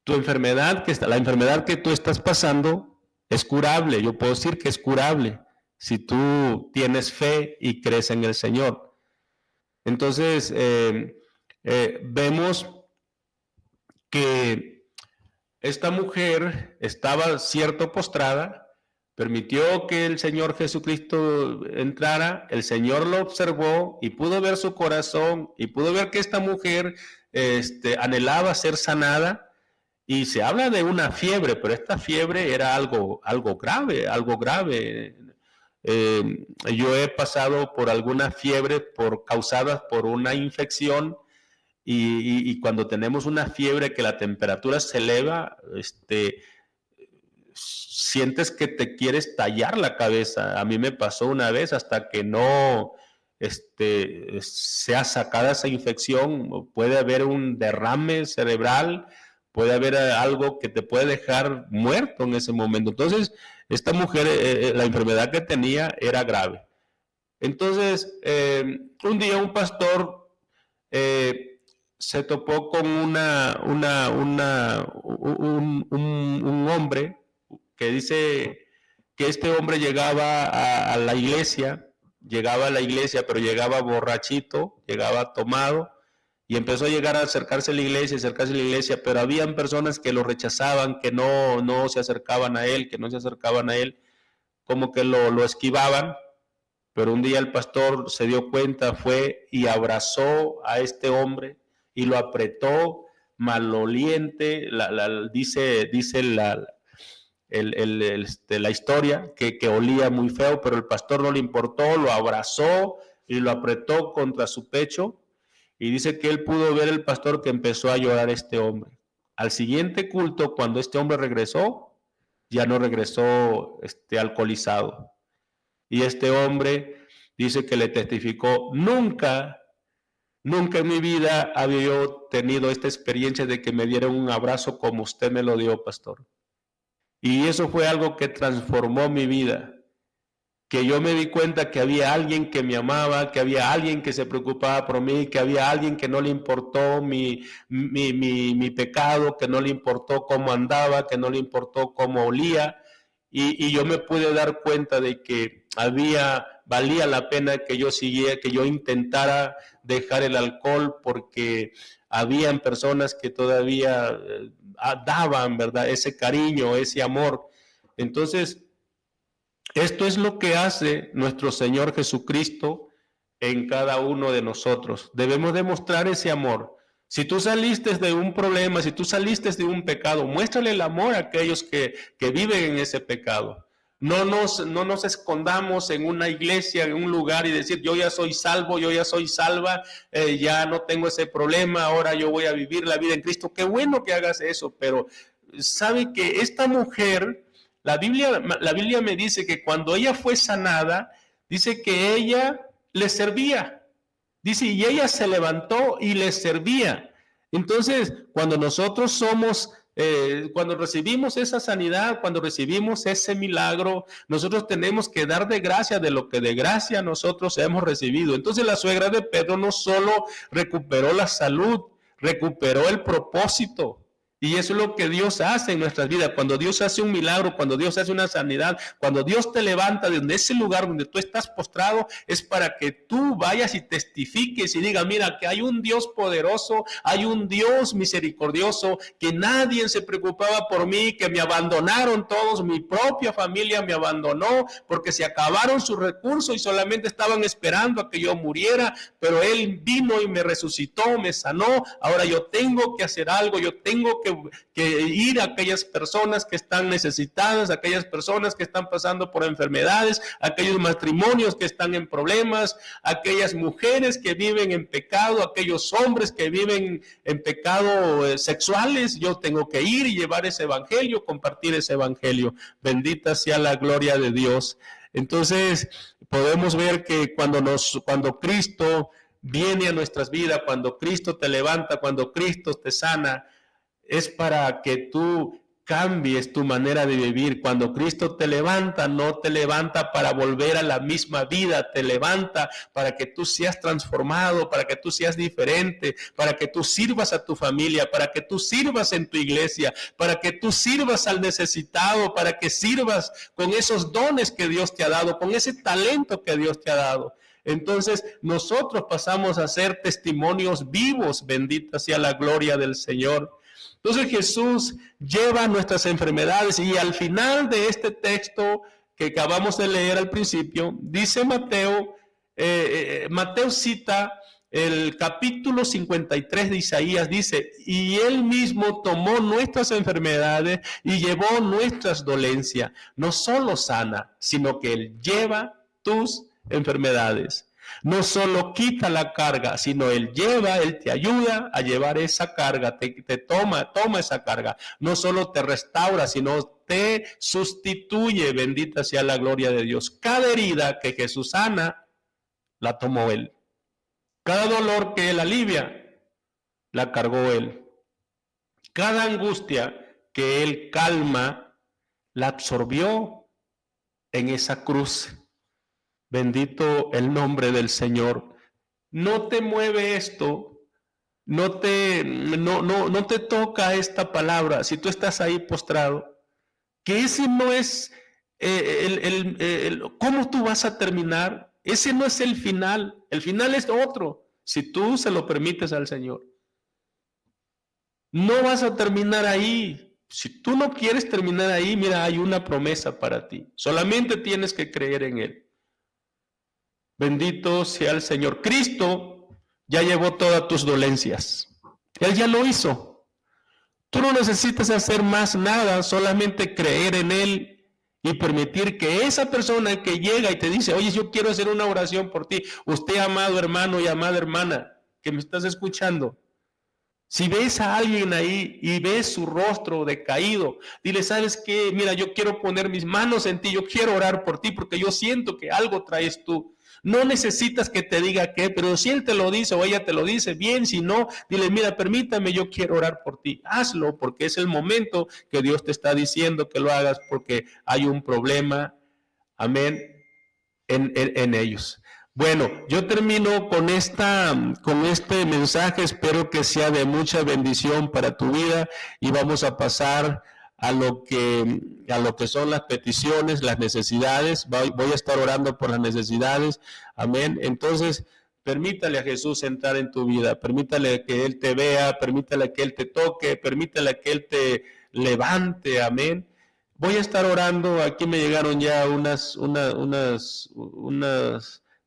[SPEAKER 2] Tu enfermedad, la enfermedad que tú estás pasando es curable. Yo puedo decir que es curable si tú tienes fe y crees en el Señor. Entonces, vemos que esta mujer estaba cierto postrada, permitió que el Señor Jesucristo entrara, el Señor lo observó y pudo ver su corazón y pudo ver que esta mujer anhelaba ser sanada. Y se habla de una fiebre, pero esta fiebre era algo grave, algo grave. Yo he pasado por alguna fiebre causadas por una infección y cuando tenemos una fiebre que la temperatura se eleva, sientes que te quieres tallar la cabeza. A mí me pasó una vez hasta que no sea sacada esa infección, puede haber un derrame cerebral, puede haber algo que te puede dejar muerto en ese momento. Entonces, esta mujer, la enfermedad que tenía era grave. Entonces, un día un pastor se topó con un hombre que dice que este hombre llegaba a la iglesia, pero llegaba borrachito, llegaba tomado, y empezó a llegar a acercarse a la iglesia, pero habían personas que lo rechazaban, que no se acercaban a él, como que lo esquivaban. Pero un día el pastor se dio cuenta, fue y abrazó a este hombre y lo apretó, maloliente, dice la historia, que olía muy feo, pero el pastor no le importó, lo abrazó y lo apretó contra su pecho. Y dice que él pudo ver el pastor que empezó a llorar este hombre, Al siguiente culto, cuando este hombre regresó, ya no regresó alcoholizado. Y este hombre dice que le testificó: nunca en mi vida había yo tenido esta experiencia de que me dieran un abrazo como usted me lo dio, pastor. Y eso fue algo que transformó mi vida, que yo me di cuenta que había alguien que me amaba, que había alguien que se preocupaba por mí, que había alguien que no le importó mi pecado, que no le importó cómo andaba, que no le importó cómo olía, y yo me pude dar cuenta de que valía la pena que yo intentara dejar el alcohol, porque habían personas que todavía daban, ¿verdad?, ese cariño, ese amor. Entonces, esto es lo que hace nuestro Señor Jesucristo en cada uno de nosotros. Debemos demostrar ese amor. Si tú saliste de un problema, si tú saliste de un pecado, muéstrale el amor a aquellos que viven en ese pecado. No nos escondamos en una iglesia, en un lugar, y decir: yo ya soy salvo, yo ya soy salva, ya no tengo ese problema, ahora yo voy a vivir la vida en Cristo. Qué bueno que hagas eso, pero sabe que esta mujer, la Biblia me dice que cuando ella fue sanada, dice que ella le servía. Dice, y ella se levantó y le servía. Entonces, cuando nosotros cuando recibimos esa sanidad, cuando recibimos ese milagro, nosotros tenemos que dar de gracia de lo que de gracia nosotros hemos recibido. Entonces, la suegra de Pedro no solo recuperó la salud, recuperó el propósito. Y eso es lo que Dios hace en nuestras vidas. Cuando Dios hace un milagro, cuando Dios hace una sanidad, cuando Dios te levanta de ese lugar donde tú estás postrado, es para que tú vayas y testifiques y digas: mira, que hay un Dios poderoso, hay un Dios misericordioso, que nadie se preocupaba por mí, que me abandonaron todos, mi propia familia me abandonó porque se acabaron sus recursos y solamente estaban esperando a que yo muriera, pero Él vino y me resucitó, me sanó. Ahora yo tengo que hacer algo, yo tengo que ir a aquellas personas que están necesitadas, aquellas personas que están pasando por enfermedades, aquellos matrimonios que están en problemas, aquellas mujeres que viven en pecado, aquellos hombres que viven en pecado sexuales. Yo tengo que ir y llevar ese evangelio, compartir ese evangelio. Bendita sea la gloria de Dios. Entonces, podemos ver que cuando Cristo viene a nuestras vidas, cuando Cristo te levanta, cuando Cristo te sana, es para que tú cambies tu manera de vivir. Cuando Cristo te levanta, no te levanta para volver a la misma vida, te levanta para que tú seas transformado, para que tú seas diferente, para que tú sirvas a tu familia, para que tú sirvas en tu iglesia, para que tú sirvas al necesitado, para que sirvas con esos dones que Dios te ha dado, con ese talento que Dios te ha dado. Entonces nosotros pasamos a ser testimonios vivos. Bendita sea la gloria del Señor. Entonces Jesús lleva nuestras enfermedades, y al final de este texto que acabamos de leer al principio, dice Mateo cita el capítulo 53 de Isaías, dice: y Él mismo tomó nuestras enfermedades y llevó nuestras dolencias. No solo sana, sino que Él lleva tus enfermedades. No solo quita la carga, sino Él te ayuda a llevar esa carga, te toma esa carga. No solo te restaura, sino te sustituye. Bendita sea la gloria de Dios. Cada herida que Jesús sana, la tomó Él. Cada dolor que Él alivia, la cargó Él. Cada angustia que Él calma, la absorbió en esa cruz. Bendito el nombre del Señor. No te mueve esto, no te toca esta palabra si tú estás ahí postrado, que ese no es cómo tú vas a terminar. Ese no es el final es otro, si tú se lo permites al Señor. No vas a terminar ahí. Si tú no quieres terminar ahí, mira, hay una promesa para ti. Solamente tienes que creer en Él. Bendito sea el Señor. Cristo ya llevó todas tus dolencias. Él ya lo hizo. Tú no necesitas hacer más nada, solamente creer en Él y permitir que esa persona que llega y te dice: oye, yo quiero hacer una oración por ti. Usted, amado hermano y amada hermana, que me estás escuchando, Si ves a alguien ahí y ves su rostro decaído, dile, ¿sabes qué? Mira, yo quiero poner mis manos en ti, yo quiero orar por ti porque yo siento que algo traes tú. No necesitas que te diga qué, pero si él te lo dice o ella te lo dice, bien, si no, dile, mira, permítame, yo quiero orar por ti. Hazlo porque es el momento que Dios te está diciendo que lo hagas porque hay un problema, amén, en ellos. Bueno, yo termino con este mensaje, espero que sea de mucha bendición para tu vida y vamos a pasar a lo que son las peticiones, las necesidades. Voy a estar orando por las necesidades, amén. Entonces, permítale a Jesús entrar en tu vida, permítale que Él te vea, permítale que Él te toque, permítale que Él te levante, amén. Voy a estar orando, aquí me llegaron ya unas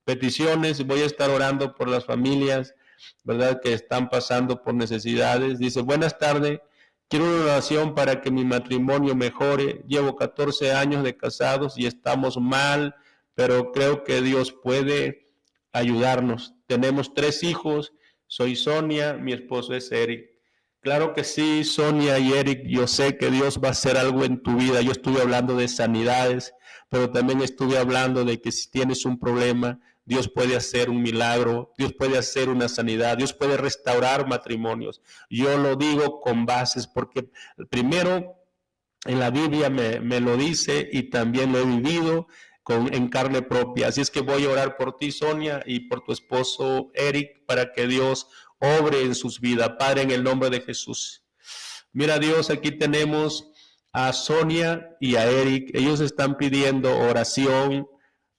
[SPEAKER 2] peticiones, voy a estar orando por las familias, ¿verdad? Que están pasando por necesidades. Dice, buenas tardes, quiero una oración para que mi matrimonio mejore. Llevo 14 años de casados y estamos mal, pero creo que Dios puede ayudarnos. Tenemos 3 hijos, soy Sonia, mi esposo es Eric. Claro que sí, Sonia y Eric, yo sé que Dios va a hacer algo en tu vida. Yo estuve hablando de sanidades, pero también estuve hablando de que si tienes un problema, Dios puede hacer un milagro, Dios puede hacer una sanidad, Dios puede restaurar matrimonios. Yo lo digo con bases porque primero en la Biblia me lo dice y también lo he vivido en carne propia. Así es que voy a orar por ti, Sonia, y por tu esposo, Eric, para que Dios obre en sus vidas. Padre, en el nombre de Jesús. Mira, Dios, aquí tenemos a Sonia y a Eric. Ellos están pidiendo oración,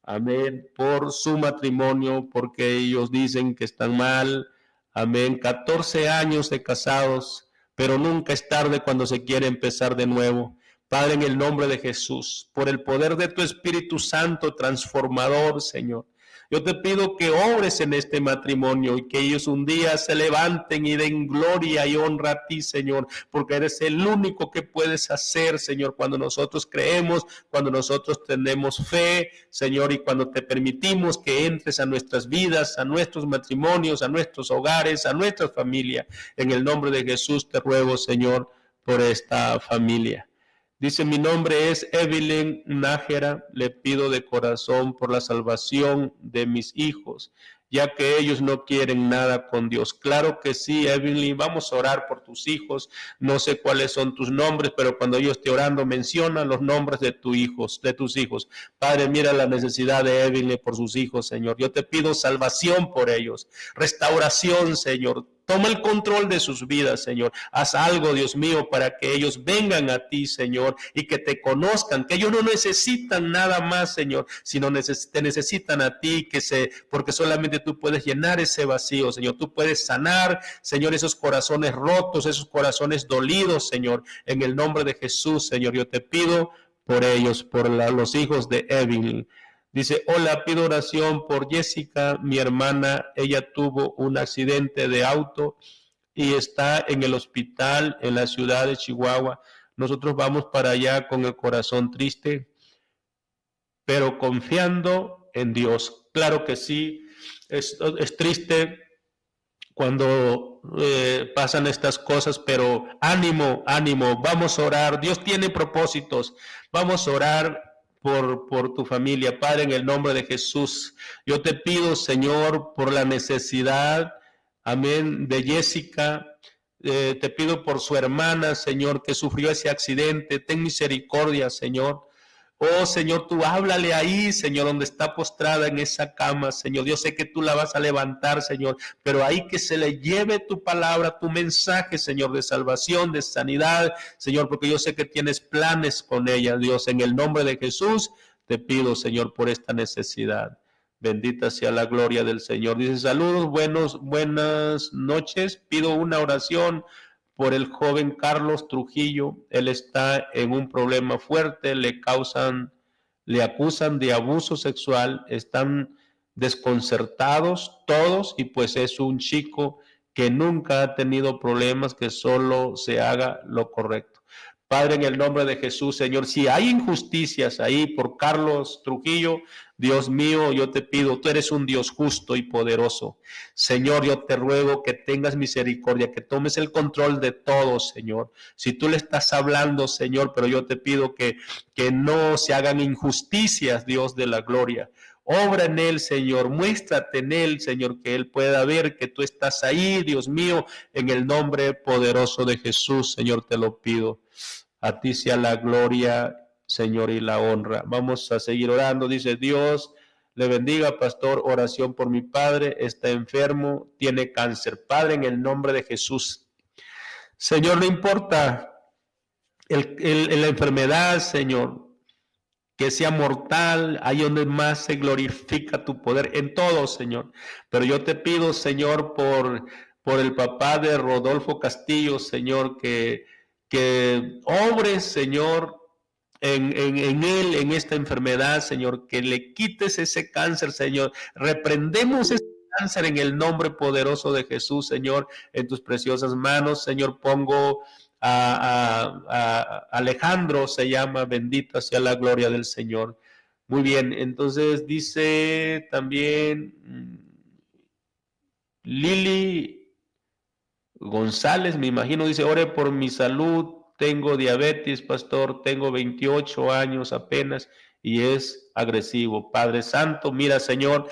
[SPEAKER 2] amén, por su matrimonio, porque ellos dicen que están mal, amén. 14 años de casados, pero nunca es tarde cuando se quiere empezar de nuevo. Padre, en el nombre de Jesús, por el poder de tu Espíritu Santo transformador, Señor, yo te pido que obres en este matrimonio y que ellos un día se levanten y den gloria y honra a ti, Señor, porque eres el único que puedes hacer, Señor, cuando nosotros creemos, cuando nosotros tenemos fe, Señor, y cuando te permitimos que entres a nuestras vidas, a nuestros matrimonios, a nuestros hogares, a nuestra familia. En el nombre de Jesús te ruego, Señor, por esta familia. Dice, mi nombre es Evelyn Nájera, le pido de corazón por la salvación de mis hijos, ya que ellos no quieren nada con Dios. Claro que sí, Evelyn, vamos a orar por tus hijos. No sé cuáles son tus nombres, pero cuando yo esté orando, menciona los nombres de tus hijos. Padre, mira la necesidad de Evelyn por sus hijos, Señor. Yo te pido salvación por ellos, restauración, Señor. Toma el control de sus vidas, Señor. Haz algo, Dios mío, para que ellos vengan a ti, Señor, y que te conozcan, que ellos no necesitan nada más, Señor, sino te necesitan a ti, porque solamente tú puedes llenar ese vacío, Señor. Tú puedes sanar, Señor, esos corazones rotos, esos corazones dolidos, Señor. En el nombre de Jesús, Señor, yo te pido por ellos, por los hijos de Evelyn. Dice, hola, pido oración por Jessica, mi hermana. Ella tuvo un accidente de auto y está en el hospital en la ciudad de Chihuahua. Nosotros vamos para allá con el corazón triste, pero confiando en Dios. Claro que sí, es triste cuando pasan estas cosas, pero ánimo, ánimo, vamos a orar. Dios tiene propósitos. Vamos a orar por tu familia, Padre, en el nombre de Jesús. Yo te pido, Señor, por la necesidad, amén, de Jessica. Te pido por su hermana, Señor, que sufrió ese accidente. Ten misericordia, Señor. Oh, Señor, tú háblale ahí, Señor, donde está postrada en esa cama, Señor. Yo sé que tú la vas a levantar, Señor, pero ahí que se le lleve tu palabra, tu mensaje, Señor, de salvación, de sanidad, Señor, porque yo sé que tienes planes con ella, Dios. En el nombre de Jesús te pido, Señor, por esta necesidad. Bendita sea la gloria del Señor. Dice, saludos, buenas noches. Pido una oración por el joven Carlos Trujillo. Él está en un problema fuerte, le acusan de abuso sexual, están desconcertados todos y pues es un chico que nunca ha tenido problemas, que solo se haga lo correcto. Padre, en el nombre de Jesús, Señor, si hay injusticias ahí por Carlos Trujillo, Dios mío, yo te pido, tú eres un Dios justo y poderoso. Señor, yo te ruego que tengas misericordia, que tomes el control de todo, Señor. Si tú le estás hablando, Señor, pero yo te pido que no se hagan injusticias, Dios de la gloria. Obra en él, Señor, muéstrate en él, Señor, que él pueda ver que tú estás ahí, Dios mío, en el nombre poderoso de Jesús, Señor, te lo pido. A ti sea la gloria, Señor, y la honra. Vamos a seguir orando. Dice: Dios le bendiga, pastor. Oración por mi padre. Está enfermo, tiene cáncer. Padre, en el nombre de Jesús. Señor, no importa la enfermedad, Señor, que sea mortal, ahí donde más se glorifica tu poder en todo, Señor. Pero yo te pido, Señor, por el papá de Rodolfo Castillo, Señor, que obres, Señor, en él, en esta enfermedad, Señor, que le quites ese cáncer, Señor. Reprendemos ese cáncer en el nombre poderoso de Jesús, Señor, en tus preciosas manos, Señor. Pongo a Alejandro, se llama, bendita sea la gloria del Señor. Muy bien, entonces dice también Lili González, me imagino, dice: ore por mi salud, tengo diabetes, pastor, tengo 28 años apenas y es agresivo. Padre Santo, mira, Señor,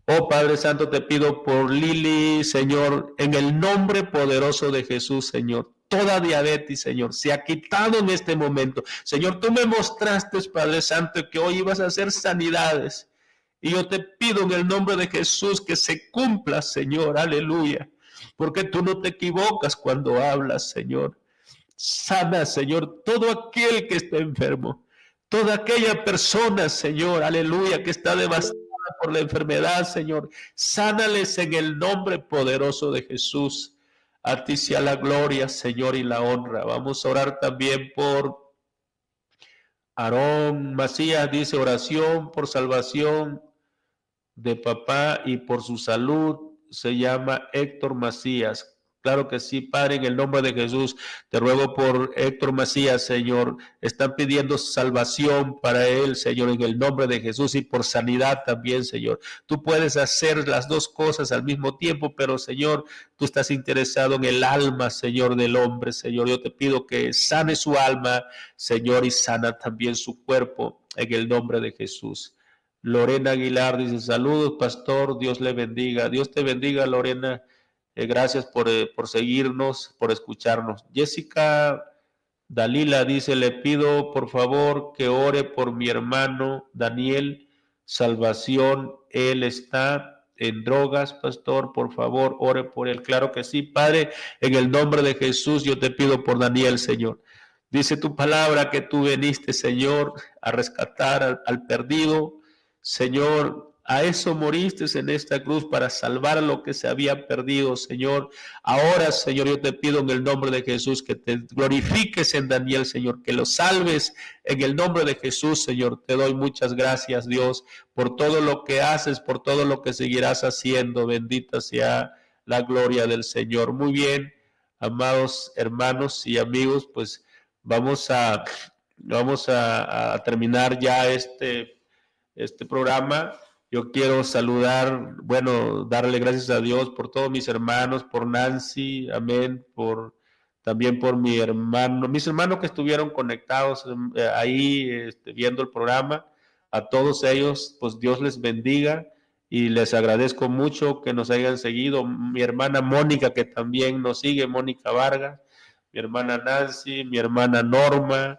[SPEAKER 2] oh Padre Santo, te pido por Lili, Señor, en el nombre poderoso de Jesús, Señor. Toda diabetes, Señor, se ha quitado en este momento. Señor, tú me mostraste, Padre Santo, que hoy ibas a hacer sanidades. Y yo te pido en el nombre de Jesús que se cumpla, Señor, aleluya. Porque tú no te equivocas cuando hablas, Señor. Sana, Señor, todo aquel que está enfermo. Toda aquella persona, Señor, aleluya, que está devastada por la enfermedad, Señor. Sánales en el nombre poderoso de Jesús. A ti sea la gloria, Señor, y la honra. Vamos a orar también por Aarón Macías. Dice: oración por salvación de papá y por su salud. Se llama Héctor Macías. Claro que sí, Padre, en el nombre de Jesús, te ruego por Héctor Macías, Señor. Están pidiendo salvación para él, Señor, en el nombre de Jesús, y por sanidad también, Señor. Tú puedes hacer las dos cosas al mismo tiempo, pero, Señor, tú estás interesado en el alma, Señor, del hombre, Señor. Yo te pido que sane su alma, Señor, y sana también su cuerpo, en el nombre de Jesús. Lorena Aguilar dice: saludos, pastor, Dios le bendiga. Dios te bendiga, Lorena. Gracias por seguirnos, por escucharnos. Jessica Dalila dice: le pido por favor que ore por mi hermano Daniel, salvación. Él está en drogas, pastor, por favor, ore por él. Claro que sí, Padre, en el nombre de Jesús yo te pido por Daniel, Señor. Dice tu palabra que tú viniste, Señor, a rescatar al perdido. Señor, a eso moriste en esta cruz, para salvar lo que se había perdido, Señor. Ahora, Señor, yo te pido en el nombre de Jesús que te glorifiques en Daniel, Señor, que lo salves en el nombre de Jesús, Señor. Te doy muchas gracias, Dios, por todo lo que haces, por todo lo que seguirás haciendo. Bendita sea la gloria del Señor. Muy bien, amados hermanos y amigos, pues vamos a terminar ya este programa. Yo quiero saludar, bueno, darle gracias a Dios por todos mis hermanos, por Nancy, amén, también por mis hermanos que estuvieron conectados ahí viendo el programa. A todos ellos, pues Dios les bendiga y les agradezco mucho que nos hayan seguido. Mi hermana Mónica, que también nos sigue, Mónica Vargas, mi hermana Nancy, mi hermana Norma,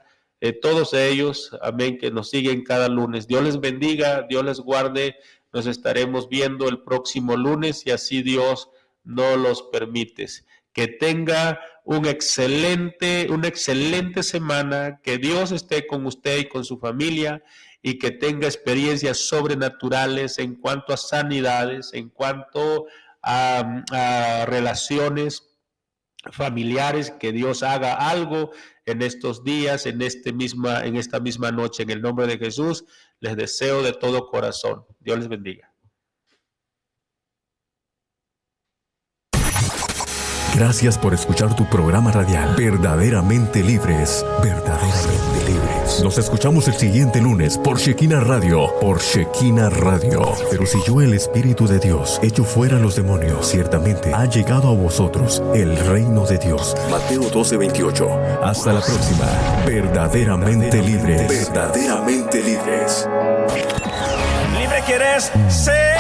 [SPEAKER 2] todos ellos, amén, que nos siguen cada lunes. Dios les bendiga, Dios les guarde. Nos estaremos viendo el próximo lunes, y así Dios nos los permite. Que tenga una excelente semana, que Dios esté con usted y con su familia, y que tenga experiencias sobrenaturales en cuanto a sanidades, en cuanto a relaciones familiares, que Dios haga algo en estos días, en esta misma noche. En el nombre de Jesús les deseo de todo corazón. Dios les bendiga.
[SPEAKER 1] Gracias por escuchar tu programa radial. Verdaderamente libres. Verdaderamente libres. Nos escuchamos el siguiente lunes por Shekinah Radio. Por Shekinah Radio. Pero si yo, el Espíritu de Dios, echo fuera los demonios, ciertamente ha llegado a vosotros el reino de Dios. Mateo 12:28. Hasta la próxima. Verdaderamente libres. Verdaderamente libres.
[SPEAKER 3] Libre quieres ser.